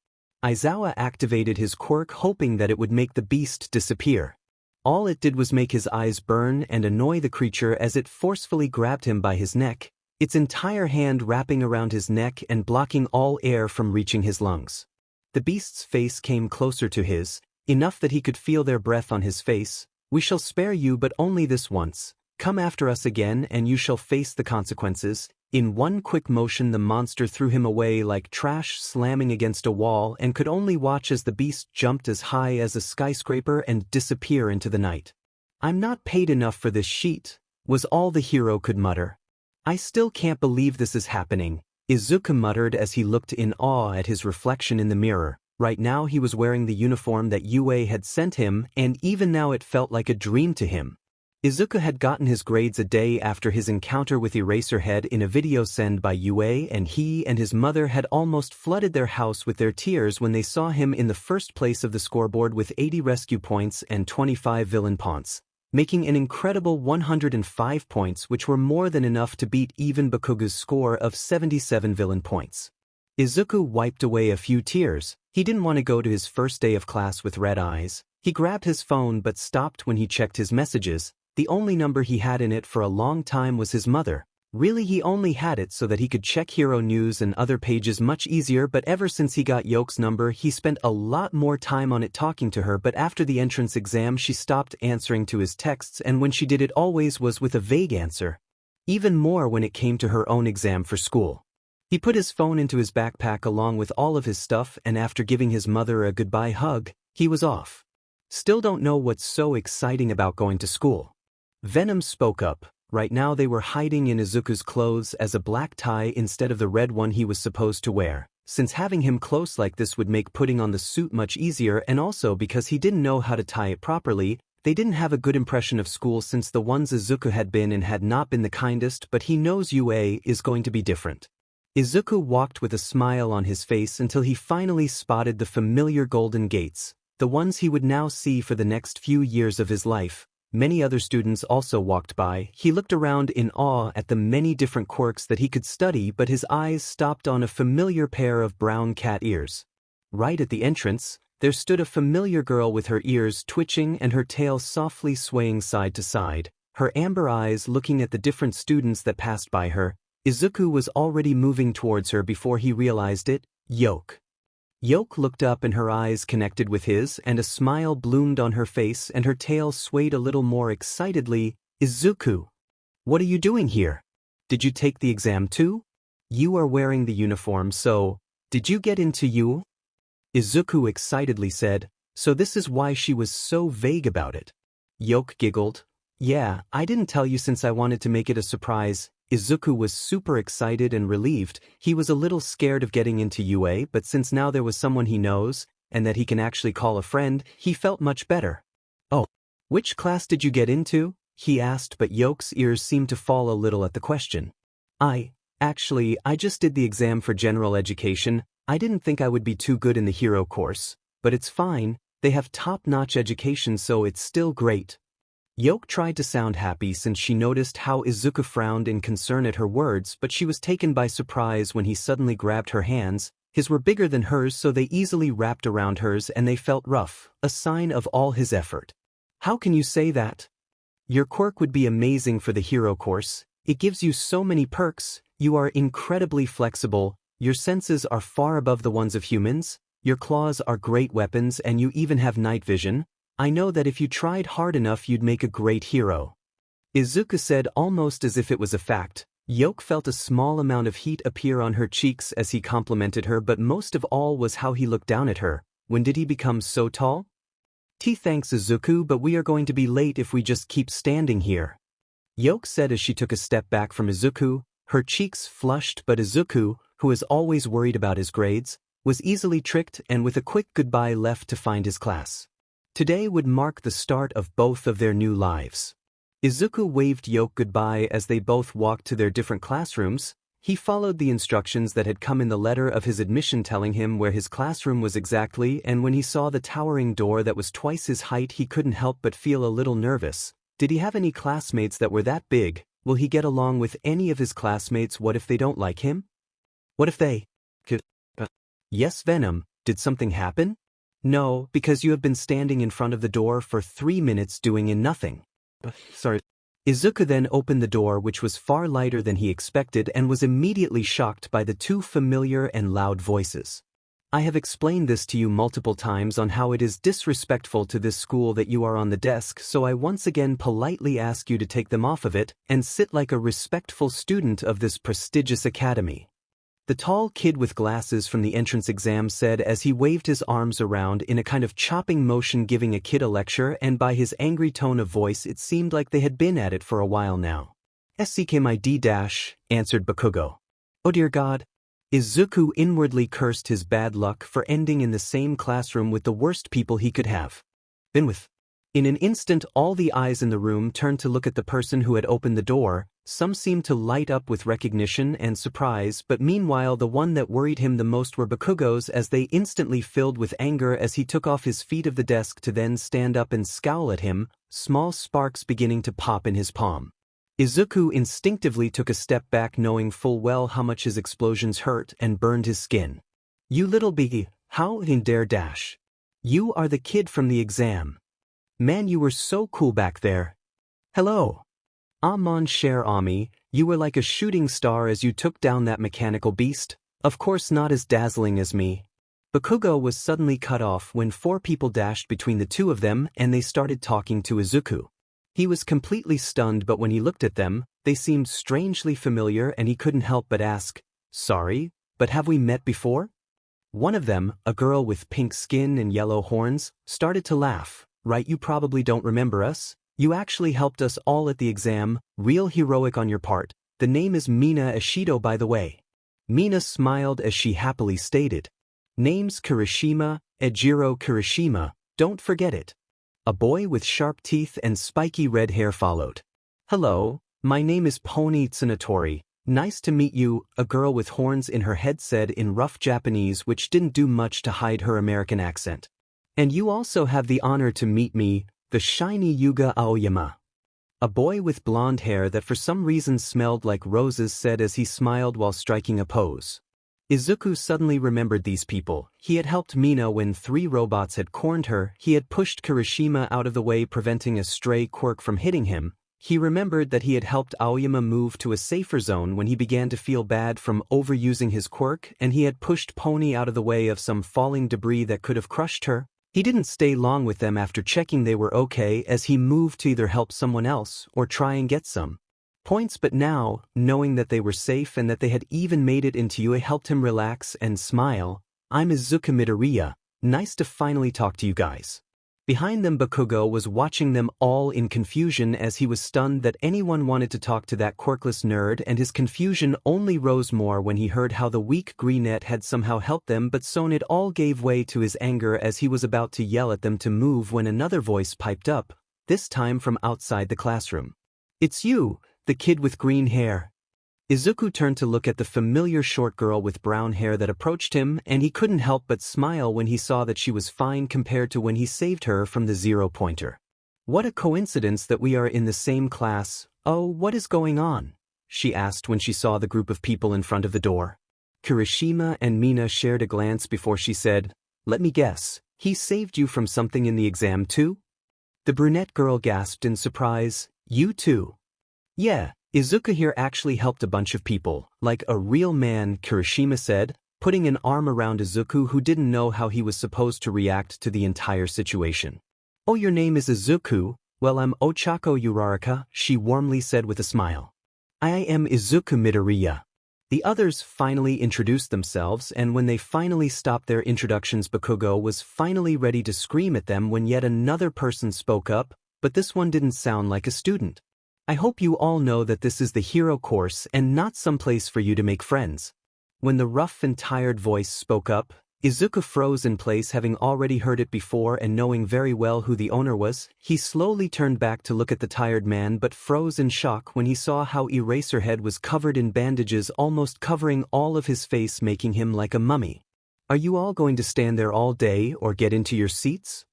Aizawa activated his quirk, hoping that it would make the beast disappear. All it did was make his eyes burn and annoy the creature as it forcefully grabbed him by his neck, its entire hand wrapping around his neck and blocking all air from reaching his lungs. The beast's face came closer to his, enough that he could feel their breath on his face. "We shall spare you, but only this once. Come after us again and you shall face the consequences." In one quick motion the monster threw him away like trash, slamming against a wall, and could only watch as the beast jumped as high as a skyscraper and disappear into the night. "I'm not paid enough for this sheet," was all the hero could mutter. "I still can't believe this is happening," Izuku muttered as he looked in awe at his reflection in the mirror. Right now he was wearing the uniform that Yue had sent him, and even now it felt like a dream to him. Izuku had gotten his grades a day after his encounter with Eraserhead in a video sent by Yue, and he and his mother had almost flooded their house with their tears when they saw him in the first place of the scoreboard with 80 rescue points and 25 villain points, making an incredible 105 points, which were more than enough to beat even Bakuga's score of 77 villain points. Izuku wiped away a few tears. He didn't want to go to his first day of class with red eyes. He grabbed his phone but stopped when he checked his messages. The only number he had in it for a long time was his mother. Really, he only had it so that he could check hero news and other pages much easier, but ever since he got Yoke's number he spent a lot more time on it talking to her, but after the entrance exam she stopped answering to his texts, and when she did it always was with a vague answer. Even more when it came to her own exam for school. He put his phone into his backpack along with all of his stuff, and after giving his mother a goodbye hug, he was off. "Still don't know what's so exciting about going to school." Venom spoke up. Right now they were hiding in Izuku's clothes as a black tie instead of the red one he was supposed to wear, since having him close like this would make putting on the suit much easier, and also because he didn't know how to tie it properly. They didn't have a good impression of school since the ones Izuku had been in had not been the kindest, but he knows Yue is going to be different. Izuku walked with a smile on his face until he finally spotted the familiar golden gates, the ones he would now see for the next few years of his life. Many other students also walked by. He looked around in awe at the many different quirks that he could study, but his eyes stopped on a familiar pair of brown cat ears. Right at the entrance, there stood a familiar girl with her ears twitching and her tail softly swaying side to side, her amber eyes looking at the different students that passed by her. Izuku was already moving towards her before he realized it. Yoke. Yoke looked up and her eyes connected with his, and a smile bloomed on her face and her tail swayed a little more excitedly. Izuku, what are you doing here? Did you take the exam too? You are wearing the uniform, so did you get into you? Izuku excitedly said, so this is why she was so vague about it. Yoke giggled. Yeah, I didn't tell you since I wanted to make it a surprise. Izuku was super excited and relieved. He was a little scared of getting into UA, but since now there was someone he knows, and that he can actually call a friend, he felt much better. Oh, which class did you get into? He asked, but Yoke's ears seemed to fall a little at the question. I just did the exam for general education. I didn't think I would be too good in the hero course, but it's fine. They have top-notch education, so it's still great. Yoke tried to sound happy since she noticed how Izuku frowned in concern at her words, but she was taken by surprise when he suddenly grabbed her hands. His were bigger than hers, so they easily wrapped around hers and they felt rough, a sign of all his effort. How can you say that? Your quirk would be amazing for the hero course. It gives you so many perks. You are incredibly flexible. Your senses are far above the ones of humans. Your claws are great weapons and you even have night vision. I know that if you tried hard enough you'd make a great hero. Izuku said almost as if it was a fact. Yoke felt a small amount of heat appear on her cheeks as he complimented her, but most of all was how he looked down at her. When did he become so tall? Thanks Izuku, but we are going to be late if we just keep standing here. Yoke said as she took a step back from Izuku. Her cheeks flushed, but Izuku, who is always worried about his grades, was easily tricked and with a quick goodbye left to find his class. Today would mark the start of both of their new lives. Izuku waved Yoke goodbye as they both walked to their different classrooms. He followed the instructions that had come in the letter of his admission telling him where his classroom was exactly, and when he saw the towering door that was twice his height he couldn't help but feel a little nervous. Did he have any classmates that were that big? Will he get along with any of his classmates? What if they don't like him? What if they could? Yes, Venom, did something happen? No, because you have been standing in front of the door for 3 minutes doing nothing. Sorry. Izuku then opened the door, which was far lighter than he expected, and was immediately shocked by the two familiar and loud voices. I have explained this to you multiple times on how it is disrespectful to this school that you are on the desk, so I once again politely ask you to take them off of it and sit like a respectful student of this prestigious academy. The tall kid with glasses from the entrance exam said as he waved his arms around in a kind of chopping motion, giving a kid a lecture, and by his angry tone of voice it seemed like they had been at it for a while now. "SCKMID-," answered Bakugo. Oh dear God. Izuku inwardly cursed his bad luck for ending in the same classroom with the worst people he could have been with. In an instant all the eyes in the room turned to look at the person who had opened the door. Some seemed to light up with recognition and surprise, but meanwhile the one that worried him the most were Bakugo's, as they instantly filled with anger as he took off his feet of the desk to then stand up and scowl at him, small sparks beginning to pop in his palm. Izuku instinctively took a step back, knowing full well how much his explosions hurt and burned his skin. You little biggie, how in dare dash? You are the kid from the exam. Man, you were so cool back there. Hello. Mon cher ami, you were like a shooting star as you took down that mechanical beast. Of course not as dazzling as me. Bakugo was suddenly cut off when 4 people dashed between the two of them and they started talking to Izuku. He was completely stunned, but when he looked at them, they seemed strangely familiar and he couldn't help but ask, "Sorry, but have we met before?" One of them, a girl with pink skin and yellow horns, started to laugh. Right, you probably don't remember us? You actually helped us all at the exam, real heroic on your part. The name is Mina Ishido, by the way. Mina smiled as she happily stated. Name's Kirishima, Ejiro Kirishima, don't forget it. A boy with sharp teeth and spiky red hair followed. Hello, my name is Pony Tsunatori. Nice to meet you, a girl with horns in her head said in rough Japanese, which didn't do much to hide her American accent. And you also have the honor to meet me, the shiny Yuga Aoyama. A boy with blonde hair that for some reason smelled like roses said as he smiled while striking a pose. Izuku suddenly remembered these people. He had helped Mina when 3 robots had cornered her, he had pushed Kirishima out of the way preventing a stray quirk from hitting him. He remembered that he had helped Aoyama move to a safer zone when he began to feel bad from overusing his quirk, and he had pushed Pony out of the way of some falling debris that could have crushed her. He didn't stay long with them after checking they were okay, as he moved to either help someone else or try and get some points, but now, knowing that they were safe and that they had even made it into UA helped him relax and smile. I'm Izuku Midoriya, nice to finally talk to you guys. Behind them Bakugo was watching them all in confusion as he was stunned that anyone wanted to talk to that quirkless nerd, and his confusion only rose more when he heard how the weak Greenette had somehow helped them, but soon it all gave way to his anger as he was about to yell at them to move when another voice piped up, this time from outside the classroom. It's you, the kid with green hair. Izuku turned to look at the familiar short girl with brown hair that approached him, and he couldn't help but smile when he saw that she was fine compared to when he saved her from the zero-pointer. What a coincidence that we are in the same class. Oh, what is going on? She asked when she saw the group of people in front of the door. Kirishima and Mina shared a glance before she said, let me guess, he saved you from something in the exam too? The brunette girl gasped in surprise, you too? Yeah. Izuku here actually helped a bunch of people, like a real man, Kirishima said, putting an arm around Izuku, who didn't know how he was supposed to react to the entire situation. Oh, your name is Izuku? Well, I'm Ochako Uraraka, she warmly said with a smile. I am Izuku Midoriya. The others finally introduced themselves, and when they finally stopped their introductions, Bakugo was finally ready to scream at them when yet another person spoke up, but this one didn't sound like a student. I hope you all know that this is the hero course and not some place for you to make friends. When the rough and tired voice spoke up, Izuku froze in place, having already heard it before and knowing very well who the owner was. He slowly turned back to look at the tired man but froze in shock when he saw how Eraserhead was covered in bandages, almost covering all of his face, making him like a mummy. Are you all going to stand there all day or get into your seats?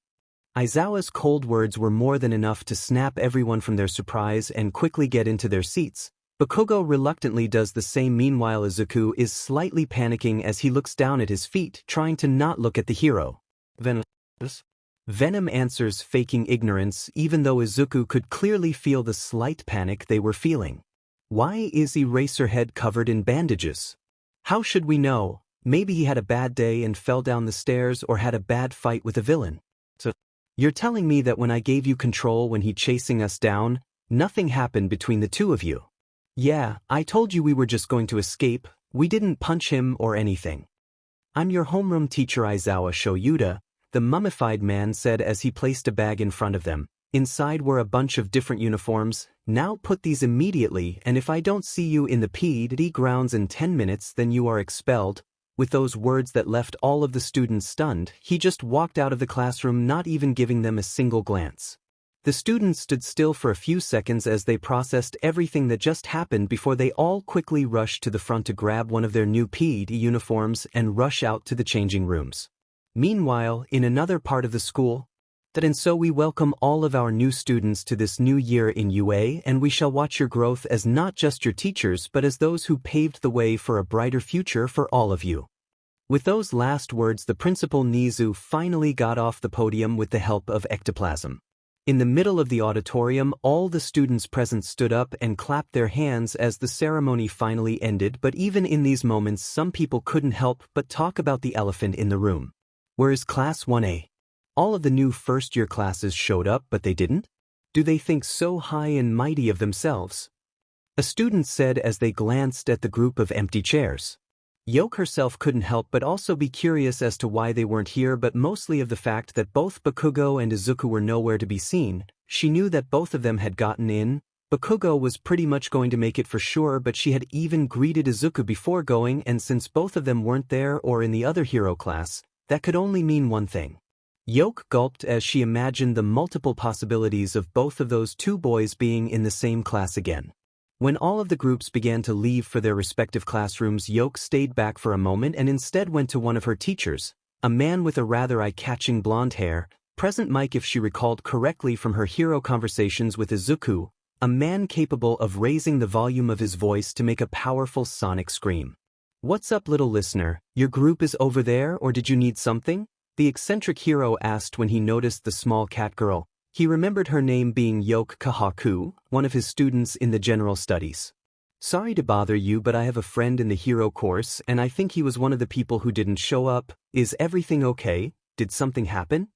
Aizawa's cold words were more than enough to snap everyone from their surprise and quickly get into their seats. Bakugo reluctantly does the same. Meanwhile, Izuku is slightly panicking as he looks down at his feet, trying to not look at the hero. Venom answers, faking ignorance, even though Izuku could clearly feel the slight panic they were feeling. Why is Eraserhead covered in bandages? How should we know? Maybe he had a bad day and fell down the stairs, or had a bad fight with a villain. You're telling me that when I gave you control when he chasing us down, nothing happened between the two of you? Yeah, I told you we were just going to escape, we didn't punch him or anything. I'm your homeroom teacher Aizawa Shoyuda, the mummified man said as he placed a bag in front of them. Inside were a bunch of different uniforms. Now put these immediately, and if I don't see you in the PD grounds in 10 minutes then you are expelled. With those words that left all of the students stunned, he just walked out of the classroom, not even giving them a single glance. The students stood still for a few seconds as they processed everything that just happened before they all quickly rushed to the front to grab one of their new PD uniforms and rush out to the changing rooms. Meanwhile, in another part of the school, and so we welcome all of our new students to this new year in UA, and we shall watch your growth as not just your teachers but as those who paved the way for a brighter future for all of you. With those last words, the principal Nizu finally got off the podium with the help of ectoplasm. In the middle of the auditorium, all the students present stood up and clapped their hands as the ceremony finally ended, but even in these moments some people couldn't help but talk about the elephant in the room. Where is Class 1A? All of the new first-year classes showed up, but they didn't? Do they think so high and mighty of themselves? A student said as they glanced at the group of empty chairs. Yoke herself couldn't help but also be curious as to why they weren't here, but mostly of the fact that both Bakugo and Izuku were nowhere to be seen. She knew that both of them had gotten in. Bakugo was pretty much going to make it for sure, but she had even greeted Izuku before going, and since both of them weren't there or in the other hero class, that could only mean one thing. Yoke gulped as she imagined the multiple possibilities of both of those two boys being in the same class again. When all of the groups began to leave for their respective classrooms, Yoke stayed back for a moment and instead went to one of her teachers, a man with a rather eye-catching blonde hair, present mic if she recalled correctly from her hero conversations with Izuku, a man capable of raising the volume of his voice to make a powerful sonic scream. "What's up, little listener? Your group is over there, or did you need something?" the eccentric hero asked when he noticed the small cat girl. He remembered her name being Yoke Kahaku, one of his students in the general studies. "Sorry to bother you, but I have a friend in the hero course and I think he was one of the people who didn't show up. Is everything okay? Did something happen?"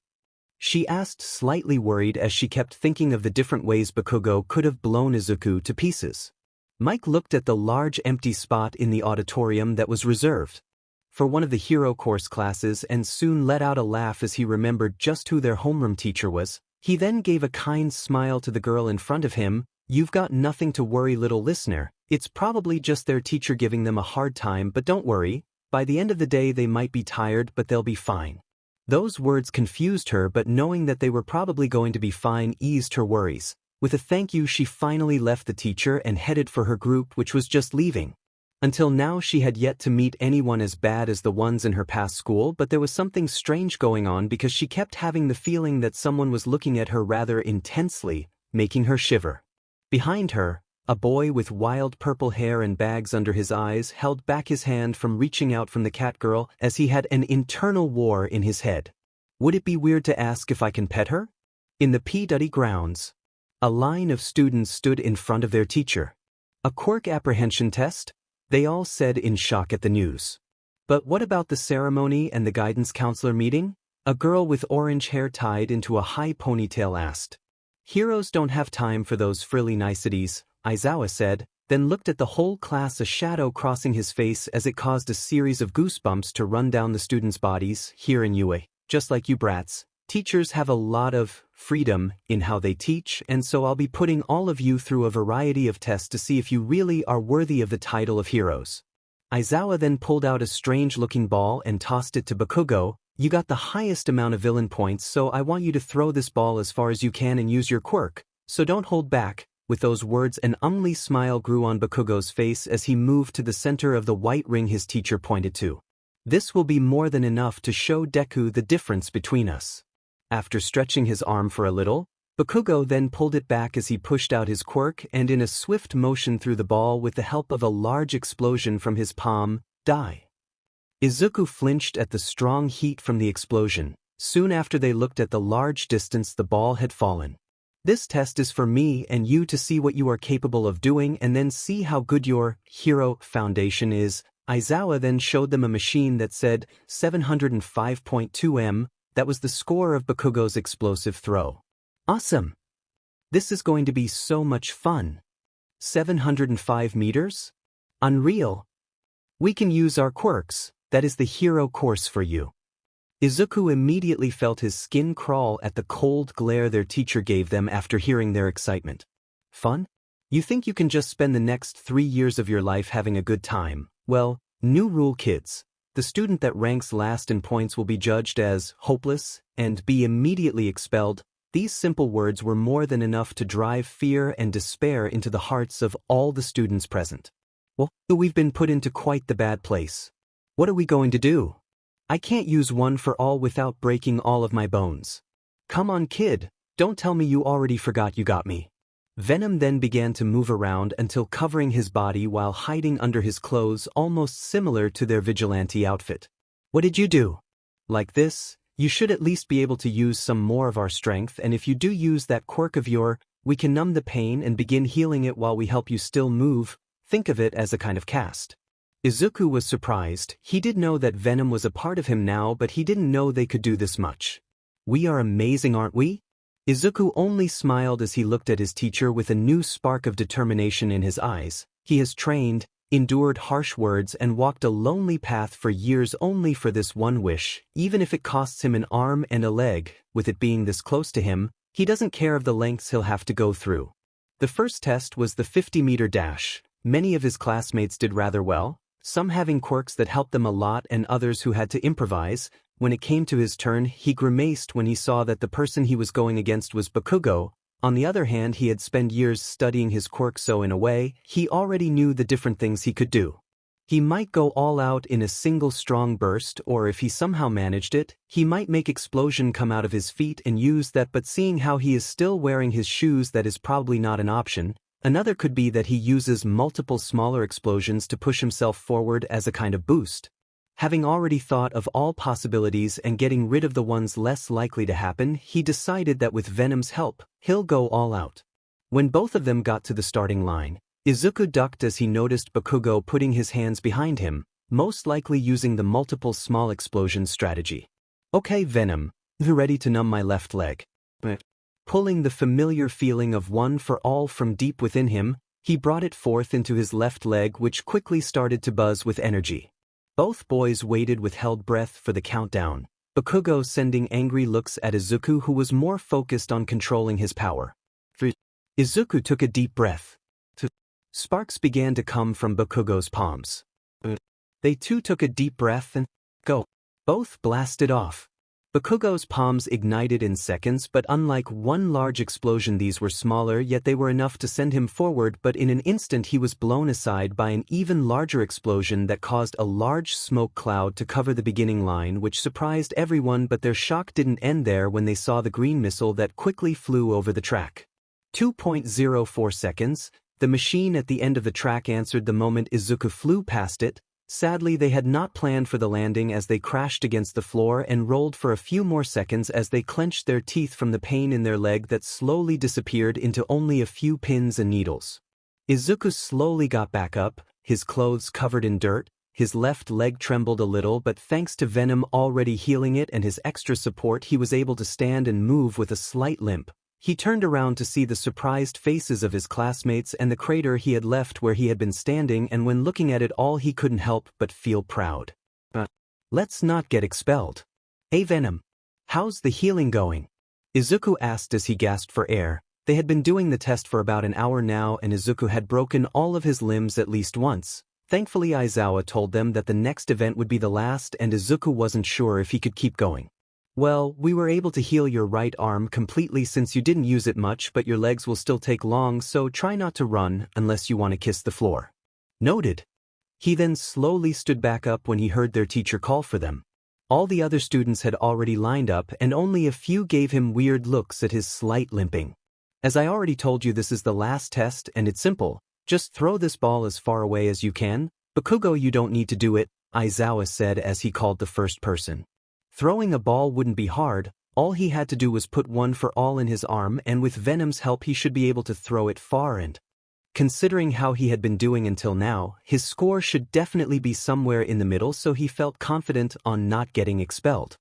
she asked, slightly worried as she kept thinking of the different ways Bakugo could have blown Izuku to pieces. Mike looked at the large empty spot in the auditorium that was reserved for one of the hero course classes and soon let out a laugh as he remembered just who their homeroom teacher was. He then gave a kind smile to the girl in front of him. "You've got nothing to worry, little listener. It's probably just their teacher giving them a hard time, but don't worry. By the end of the day they might be tired, but they'll be fine." Those words confused her, but knowing that they were probably going to be fine eased her worries. With a thank you, she finally left the teacher and headed for her group, which was just leaving. Until now she had yet to meet anyone as bad as the ones in her past school, but there was something strange going on because she kept having the feeling that someone was looking at her rather intensely, making her shiver. Behind her, a boy with wild purple hair and bags under his eyes held back his hand from reaching out from the cat girl as he had an internal war in his head. "Would it be weird to ask if I can pet her?" In the P. grounds, a line of students stood in front of their teacher. "A quirk apprehension test?" they all said in shock at the news. "But what about the ceremony and the guidance counselor meeting?" a girl with orange hair tied into a high ponytail asked. "Heroes don't have time for those frilly niceties," Aizawa said, then looked at the whole class, a shadow crossing his face as it caused a series of goosebumps to run down the students' bodies. "Here in UA, just like you brats, teachers have a lot of freedom in how they teach, and so I'll be putting all of you through a variety of tests to see if you really are worthy of the title of heroes." Aizawa then pulled out a strange-looking ball and tossed it to Bakugo. "You got the highest amount of villain points, so I want you to throw this ball as far as you can and use your quirk, so don't hold back." With those words, an ugly smile grew on Bakugo's face as he moved to the center of the white ring his teacher pointed to. "This will be more than enough to show Deku the difference between us." After stretching his arm for a little, Bakugo then pulled it back as he pushed out his quirk and in a swift motion threw the ball with the help of a large explosion from his palm. "Die." Izuku flinched at the strong heat from the explosion. Soon after they looked at the large distance the ball had fallen. "This test is for me and you to see what you are capable of doing and then see how good your hero foundation is." Aizawa then showed them a machine that said 705.2 m. That was the score of Bakugo's explosive throw. "Awesome! This is going to be so much fun. 705 meters? Unreal. We can use our quirks. That is the hero course for you." Izuku immediately felt his skin crawl at the cold glare their teacher gave them after hearing their excitement. "Fun? You think you can just spend the next 3 years of your life having a good time? Well, new rule, kids. The student that ranks last in points will be judged as hopeless and be immediately expelled." These simple words were more than enough to drive fear and despair into the hearts of all the students present. "Well, we've been put into quite the bad place. What are we going to do? I can't use one for all without breaking all of my bones. Come on, kid, don't tell me you already forgot you got me." Venom then began to move around until covering his body while hiding under his clothes, almost similar to their vigilante outfit. "What did you do? Like this? You should at least be able to use some more of our strength, and if you do use that quirk of yours, we can numb the pain and begin healing it while we help you still move. Think of it as a kind of cast." Izuku was surprised. He did know that Venom was a part of him now, but he didn't know they could do this much. "We are amazing, aren't we?" Izuku only smiled as he looked at his teacher with a new spark of determination in his eyes. He has trained, endured harsh words and walked a lonely path for years only for this one wish. Even if it costs him an arm and a leg, with it being this close to him, he doesn't care of the lengths he'll have to go through. The first test was the 50-meter dash. Many of his classmates did rather well, some having quirks that helped them a lot and others who had to improvise. When it came to his turn, he grimaced when he saw that the person he was going against was Bakugo, On the other hand, he had spent years studying his quirk, so in a way, he already knew the different things he could do. He might go all out in a single strong burst, or if he somehow managed it, he might make explosion come out of his feet and use that, but seeing how he is still wearing his shoes, that is probably not an option. Another could be that he uses multiple smaller explosions to push himself forward as a kind of boost. Having already thought of all possibilities and getting rid of the ones less likely to happen, he decided that with Venom's help, he'll go all out. When both of them got to the starting line, Izuku ducked as he noticed Bakugo putting his hands behind him, most likely using the multiple small explosion strategy. Okay, Venom, you ready to numb my left leg? Pulling the familiar feeling of one for all from deep within him, he brought it forth into his left leg, which quickly started to buzz with energy. Both boys waited with held breath for the countdown, Bakugo sending angry looks at Izuku, who was more focused on controlling his power. Izuku took a deep breath. Sparks began to come from Bakugo's palms. They too took a deep breath and go. Both blasted off. Bakugo's palms ignited in seconds, but unlike one large explosion, these were smaller, yet they were enough to send him forward, but in an instant he was blown aside by an even larger explosion that caused a large smoke cloud to cover the beginning line, which surprised everyone, but their shock didn't end there when they saw the green missile that quickly flew over the track. 2.04 seconds, the machine at the end of the track answered the moment Izuku flew past it. Sadly, they had not planned for the landing as they crashed against the floor and rolled for a few more seconds as they clenched their teeth from the pain in their leg that slowly disappeared into only a few pins and needles. Izuku slowly got back up, his clothes covered in dirt, his left leg trembled a little, but thanks to Venom already healing it and his extra support, he was able to stand and move with a slight limp. He turned around to see the surprised faces of his classmates and the crater he had left where he had been standing, and when looking at it all he couldn't help but feel proud. Let's not get expelled. Hey Venom, how's the healing going? Izuku asked as he gasped for air. They had been doing the test for about an hour now, and Izuku had broken all of his limbs at least once. Thankfully, Aizawa told them that the next event would be the last, and Izuku wasn't sure if he could keep going. Well, we were able to heal your right arm completely since you didn't use it much, but your legs will still take long, so try not to run unless you want to kiss the floor. Noted. He then slowly stood back up when he heard their teacher call for them. All the other students had already lined up, and only a few gave him weird looks at his slight limping. As I already told you, this is the last test, and it's simple. Just throw this ball as far away as you can. Bakugo, you don't need to do it, Aizawa said as he called the first person. Throwing a ball wouldn't be hard, all he had to do was put one for all in his arm, and with Venom's help he should be able to throw it far, and considering how he had been doing until now, his score should definitely be somewhere in the middle, so he felt confident on not getting expelled.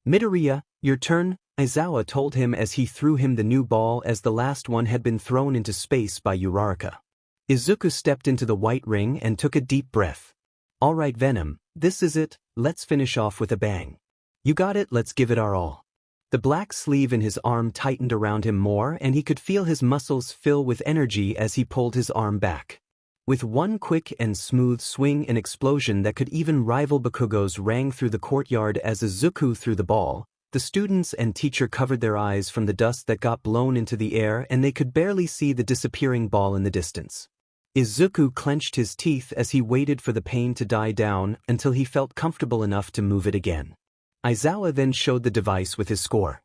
Midoriya, your turn, Aizawa told him as he threw him the new ball as the last one had been thrown into space by Uraraka. Izuku stepped into the white ring and took a deep breath. Alright Venom, this is it, let's finish off with a bang. You got it, let's give it our all. The black sleeve in his arm tightened around him more, and he could feel his muscles fill with energy as he pulled his arm back. With one quick and smooth swing, an explosion that could even rival Bakugo's rang through the courtyard as Izuku threw the ball. The students and teacher covered their eyes from the dust that got blown into the air, and they could barely see the disappearing ball in the distance. Izuku clenched his teeth as he waited for the pain to die down until he felt comfortable enough to move it again. Aizawa then showed the device with his score.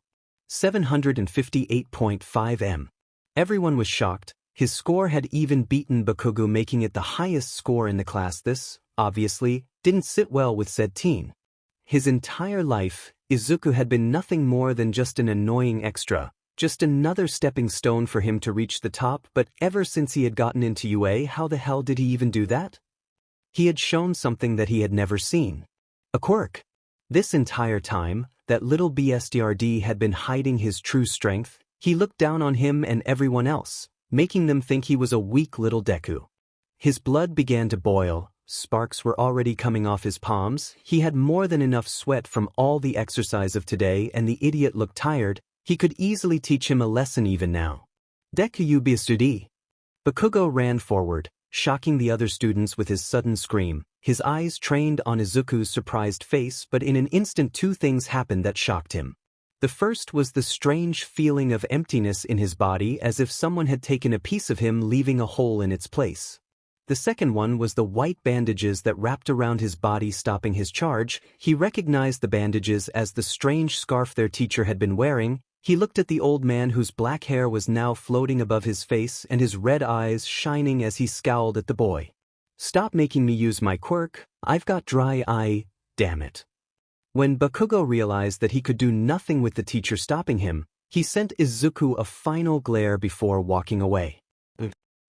758.5 m. Everyone was shocked. His score had even beaten Bakugo, making it the highest score in the class. This, obviously, didn't sit well with said teen. His entire life, Izuku had been nothing more than just an annoying extra, just another stepping stone for him to reach the top, but ever since he had gotten into UA, how the hell did he even do that? He had shown something that he had never seen. A quirk. This entire time, that little bastard had been hiding his true strength. He looked down on him and everyone else, making them think he was a weak little Deku. His blood began to boil, sparks were already coming off his palms, he had more than enough sweat from all the exercise of today, and the idiot looked tired. He could easily teach him a lesson even now. Deku, you bastard. Bakugo ran forward, shocking the other students with his sudden scream. His eyes trained on Izuku's surprised face, but in an instant two things happened that shocked him. The first was the strange feeling of emptiness in his body, as if someone had taken a piece of him, leaving a hole in its place. The second one was the white bandages that wrapped around his body, stopping his charge. He recognized the bandages as the strange scarf their teacher had been wearing. He looked at the old man whose black hair was now floating above his face and his red eyes shining as he scowled at the boy. "Stop making me use my quirk, I've got dry eye, damn it." When Bakugo realized that he could do nothing with the teacher stopping him, he sent Izuku a final glare before walking away.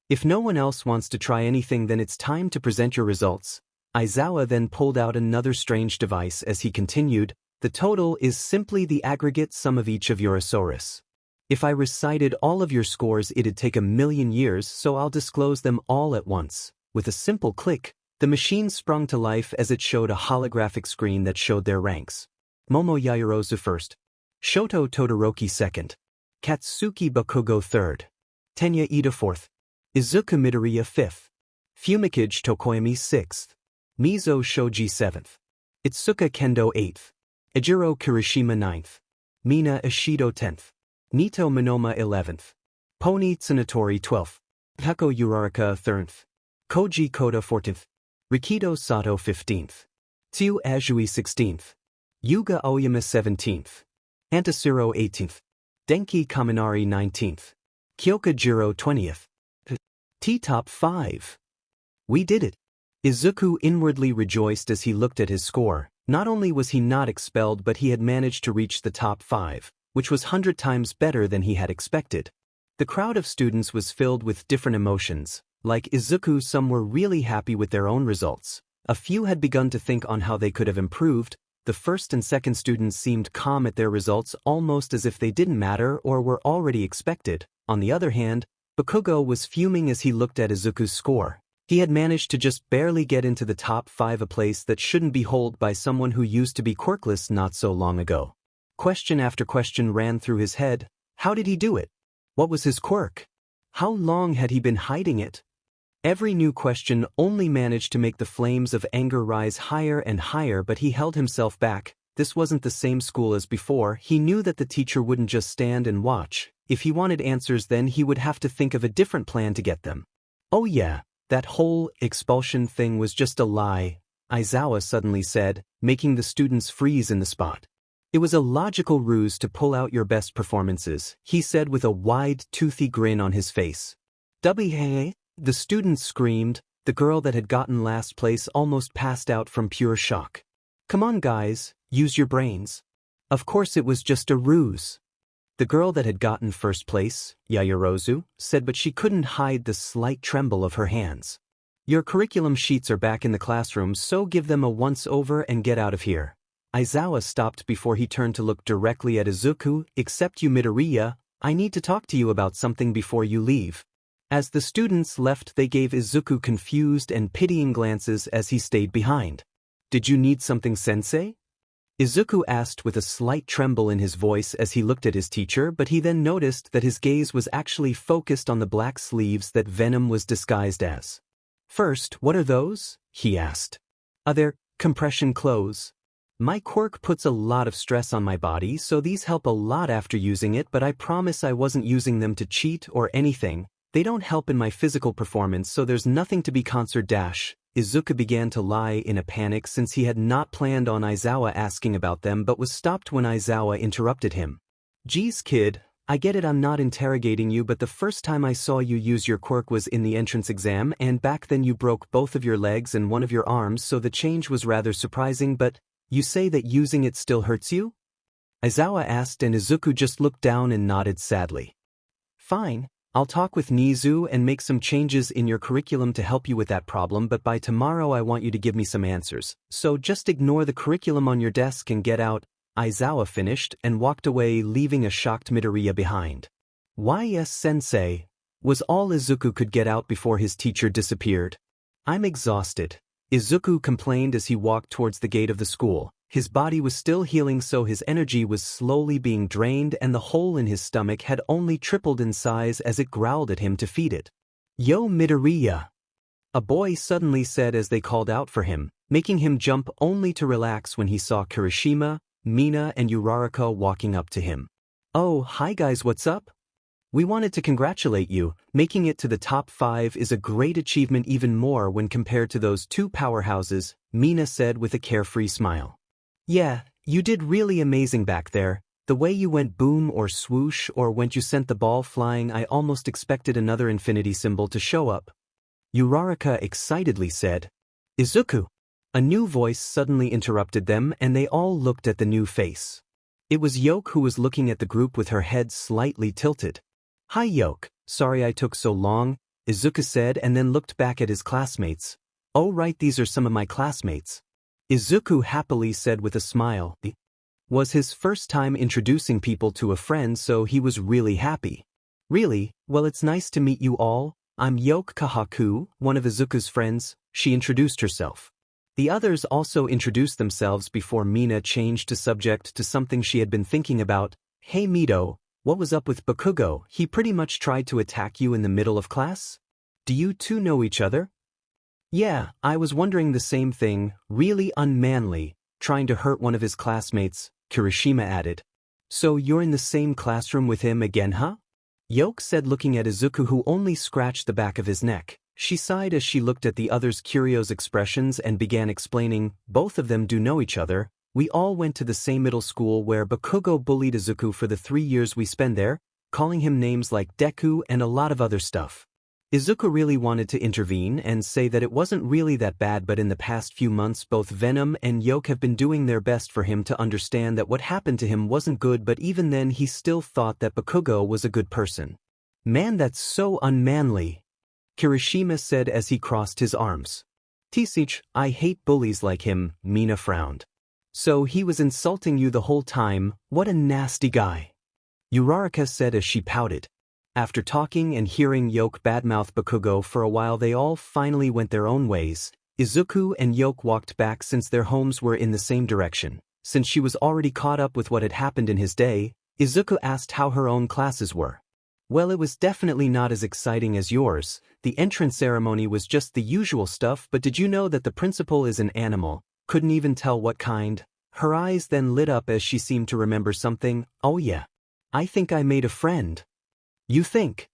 "If no one else wants to try anything, then it's time to present your results." Aizawa then pulled out another strange device as he continued, "The total is simply the aggregate sum of each of your Asaurus. If I recited all of your scores, it'd take 1,000,000 years, so I'll disclose them all at once." With a simple click, the machine sprung to life as it showed a holographic screen that showed their ranks. Momo Yaoyorozu first, Shoto Todoroki second, Katsuki Bakugo third, Tenya Ida fourth, Izuku Midoriya fifth, Fumikage Tokoyami sixth, Mizo Shoji seventh, Itsuka Kendo eighth, Ejiro Kirishima ninth, Mina Ishido 10th, Nito Minoma 11th, Pony Tsunatori 12th, Hako Uraraka 3rd, Koji Koda 14th, Rikido Sato 15th, Tsu Azui 16th, Yuga Aoyama 17th, Antasuro 18th, Denki Kaminari 19th, Kyoka Jiro 20th. T-Top 5. We did it. Izuku inwardly rejoiced as he looked at his score. Not only was he not expelled, but he had managed to reach the top 5, which was 100 times better than he had expected. The crowd of students was filled with different emotions. Like Izuku, some were really happy with their own results. A few had begun to think on how they could have improved. The first and second students seemed calm at their results, almost as if they didn't matter or were already expected. On the other hand, Bakugo was fuming as he looked at Izuku's score. He had managed to just barely get into the top 5, a place that shouldn't be held by someone who used to be quirkless not so long ago. Question after question ran through his head. How did he do it? What was his quirk? How long had he been hiding it? Every new question only managed to make the flames of anger rise higher and higher, but he held himself back. This wasn't the same school as before. He knew that the teacher wouldn't just stand and watch. If he wanted answers, then he would have to think of a different plan to get them. "Oh yeah, that whole expulsion thing was just a lie," Aizawa suddenly said, making the students freeze in the spot. "It was a logical ruse to pull out your best performances," he said with a wide, toothy grin on his face. "W?" The students screamed. The girl that had gotten last place almost passed out from pure shock. "Come on guys, use your brains. Of course it was just a ruse." The girl that had gotten first place, Yaoyorozu, said, but she couldn't hide the slight tremble of her hands. "Your curriculum sheets are back in the classroom, so give them a once-over and get out of here." Aizawa stopped before he turned to look directly at Izuku. "Except you, Midoriya, I need to talk to you about something before you leave." As the students left, they gave Izuku confused and pitying glances as he stayed behind. "Did you need something, sensei?" Izuku asked with a slight tremble in his voice as he looked at his teacher, but he then noticed that his gaze was actually focused on the black sleeves that Venom was disguised as. "First, what are those?" he asked. "They're compression clothes. My quirk puts a lot of stress on my body, so these help a lot after using it, but I promise I wasn't using them to cheat or anything. They don't help in my physical performance, so there's nothing to be concerned." Izuku began to lie in a panic since he had not planned on Aizawa asking about them, but was stopped when Aizawa interrupted him. "Geez kid, I get it, I'm not interrogating you, but the first time I saw you use your quirk was in the entrance exam, and back then you broke both of your legs and one of your arms, so the change was rather surprising, but you say that using it still hurts you?" Aizawa asked, and Izuku just looked down and nodded sadly. "Fine. I'll talk with Nizu and make some changes in your curriculum to help you with that problem, but by tomorrow I want you to give me some answers. So just ignore the curriculum on your desk and get out." Aizawa finished and walked away, leaving a shocked Midoriya behind. "Why yes, sensei," was all Izuku could get out before his teacher disappeared. "I'm exhausted," Izuku complained as he walked towards the gate of the school. His body was still healing, so his energy was slowly being drained, and the hole in his stomach had only tripled in size as it growled at him to feed it. "Yo Midoriya," a boy suddenly said as they called out for him, making him jump only to relax when he saw Kirishima, Mina and Uraraka walking up to him. "Oh, hi guys, what's up? We wanted to congratulate you. Making it to the top 5 is a great achievement, even more when compared to those two powerhouses," Mina said with a carefree smile. "Yeah, you did really amazing back there. The way you went boom or swoosh, or when you sent the ball flying, I almost expected another infinity symbol to show up," Uraraka excitedly said. "Izuku!" A new voice suddenly interrupted them, and they all looked at the new face. It was Yoke, who was looking at the group with her head slightly tilted. "Hi Yoke, sorry I took so long," Izuku said, and then looked back at his classmates. "Oh right, these are some of my classmates," Izuku happily said with a smile. It was his first time introducing people to a friend, so he was really happy. "Really? Well, it's nice to meet you all. I'm Yoke Kahaku, one of Izuku's friends," she introduced herself. The others also introduced themselves before Mina changed the subject to something she had been thinking about. "Hey Mito, what was up with Bakugo? He pretty much tried to attack you in the middle of class? Do you two know each other?" "Yeah, I was wondering the same thing. Really unmanly, trying to hurt one of his classmates," Kirishima added. "So you're in the same classroom with him again, huh?" Yoke said, looking at Izuku, who only scratched the back of his neck. She sighed as she looked at the others' curious expressions and began explaining. "Both of them do know each other. We all went to the same middle school where Bakugo bullied Izuku for the 3 years we spent there, calling him names like Deku and a lot of other stuff." Izuku really wanted to intervene and say that it wasn't really that bad, but in the past few months both Venom and Yoke have been doing their best for him to understand that what happened to him wasn't good, but even then he still thought that Bakugo was a good person. "Man, that's so unmanly," Kirishima said as he crossed his arms. "Tisich, I hate bullies like him," Mina frowned. "So he was insulting you the whole time? What a nasty guy," Uraraka said as she pouted. After talking and hearing Yoke badmouth Bakugo for a while, they all finally went their own ways. Izuku and Yoke walked back since their homes were in the same direction. Since she was already caught up with what had happened in his day, Izuku asked how her own classes were. "Well, it was definitely not as exciting as yours. The entrance ceremony was just the usual stuff, but did you know that the principal is an animal? Couldn't even tell what kind." Her eyes then lit up as she seemed to remember something. "Oh yeah. I think I made a friend." "You think?"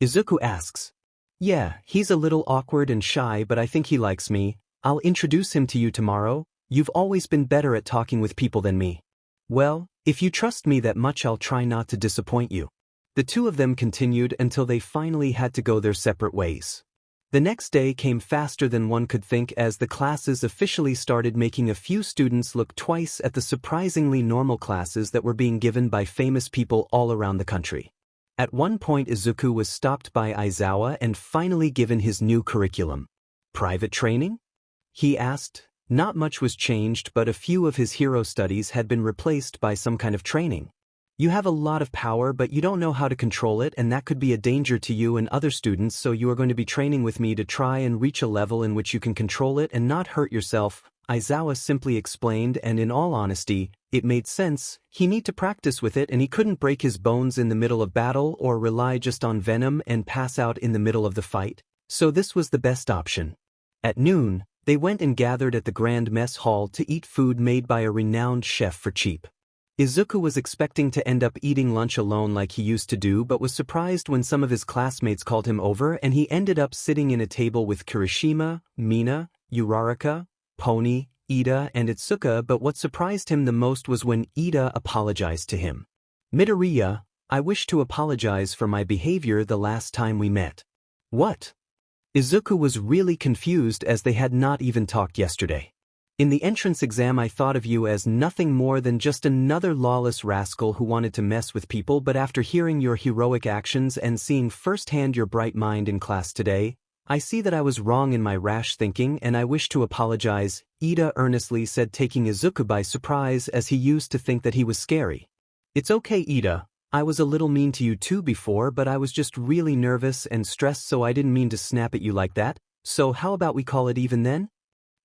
Izuku asks. "Yeah, he's a little awkward and shy, but I think he likes me. I'll introduce him to you tomorrow. You've always been better at talking with people than me." "Well, if you trust me that much, I'll try not to disappoint you." The two of them continued until they finally had to go their separate ways. The next day came faster than one could think, as the classes officially started, making a few students look twice at the surprisingly normal classes that were being given by famous people all around the country. At one point Izuku was stopped by Aizawa and finally given his new curriculum. "Private training?" he asked. Not much was changed, but a few of his hero studies had been replaced by some kind of training. "You have a lot of power, but you don't know how to control it, and that could be a danger to you and other students, so you are going to be training with me to try and reach a level in which you can control it and not hurt yourself," Aizawa simply explained, and in all honesty, it made sense. He needed to practice with it, and he couldn't break his bones in the middle of battle or rely just on Venom and pass out in the middle of the fight, so this was the best option. At noon, they went and gathered at the Grand Mess Hall to eat food made by a renowned chef for cheap. Izuku was expecting to end up eating lunch alone like he used to do, but was surprised when some of his classmates called him over, and he ended up sitting in a table with Kirishima, Mina, Uraraka, Pony, Ida, and Itsuka. But what surprised him the most was when Ida apologized to him. "Midoriya, I wish to apologize for my behavior the last time we met." "What?" Izuku was really confused, as they had not even talked yesterday. "In the entrance exam I thought of you as nothing more than just another lawless rascal who wanted to mess with people, but after hearing your heroic actions and seeing firsthand your bright mind in class today, I see that I was wrong in my rash thinking, and I wish to apologize," Ida earnestly said, taking Izuku by surprise, as he used to think that he was scary. "It's okay, Ida. I was a little mean to you too before, but I was just really nervous and stressed, so I didn't mean to snap at you like that. So how about we call it even then?"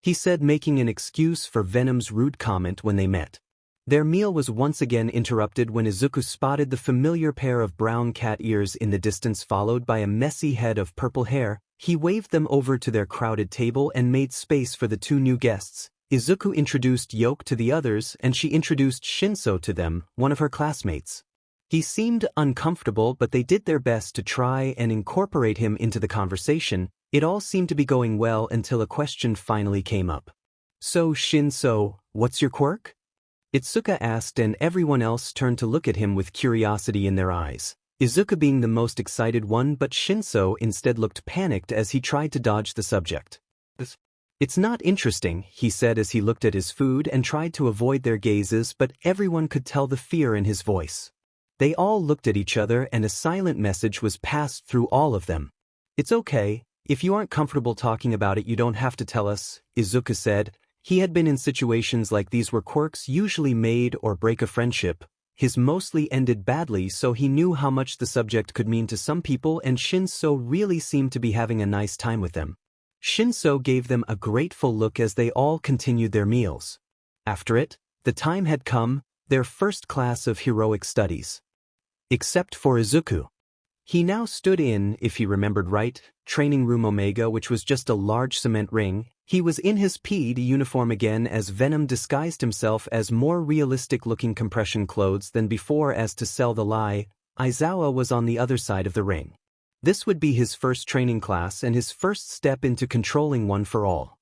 he said, making an excuse for Venom's rude comment when they met. Their meal was once again interrupted when Izuku spotted the familiar pair of brown cat ears in the distance, followed by a messy head of purple hair. He waved them over to their crowded table and made space for the two new guests. Izuku introduced Yoke to the others and she introduced Shinso to them, one of her classmates. He seemed uncomfortable but they did their best to try and incorporate him into the conversation. It all seemed to be going well until a question finally came up. "So Shinso, what's your quirk?" Itsuka asked and everyone else turned to look at him with curiosity in their eyes. Izuku being the most excited one but Shinso instead looked panicked as he tried to dodge the subject. "It's not interesting," he said as he looked at his food and tried to avoid their gazes but everyone could tell the fear in his voice. They all looked at each other and a silent message was passed through all of them. "It's okay, if you aren't comfortable talking about it you don't have to tell us," Izuku said. He had been in situations like these where quirks usually made or break a friendship. His mostly ended badly so he knew how much the subject could mean to some people and Shinso really seemed to be having a nice time with them. Shinso gave them a grateful look as they all continued their meals. After it, the time had come, their first class of heroic studies. Except for Izuku. He now stood in, if he remembered right, training room Omega, which was just a large cement ring. He was in his PD uniform again as Venom disguised himself as more realistic-looking compression clothes than before as to sell the lie. Aizawa was on the other side of the ring. This would be his first training class and his first step into controlling one for all.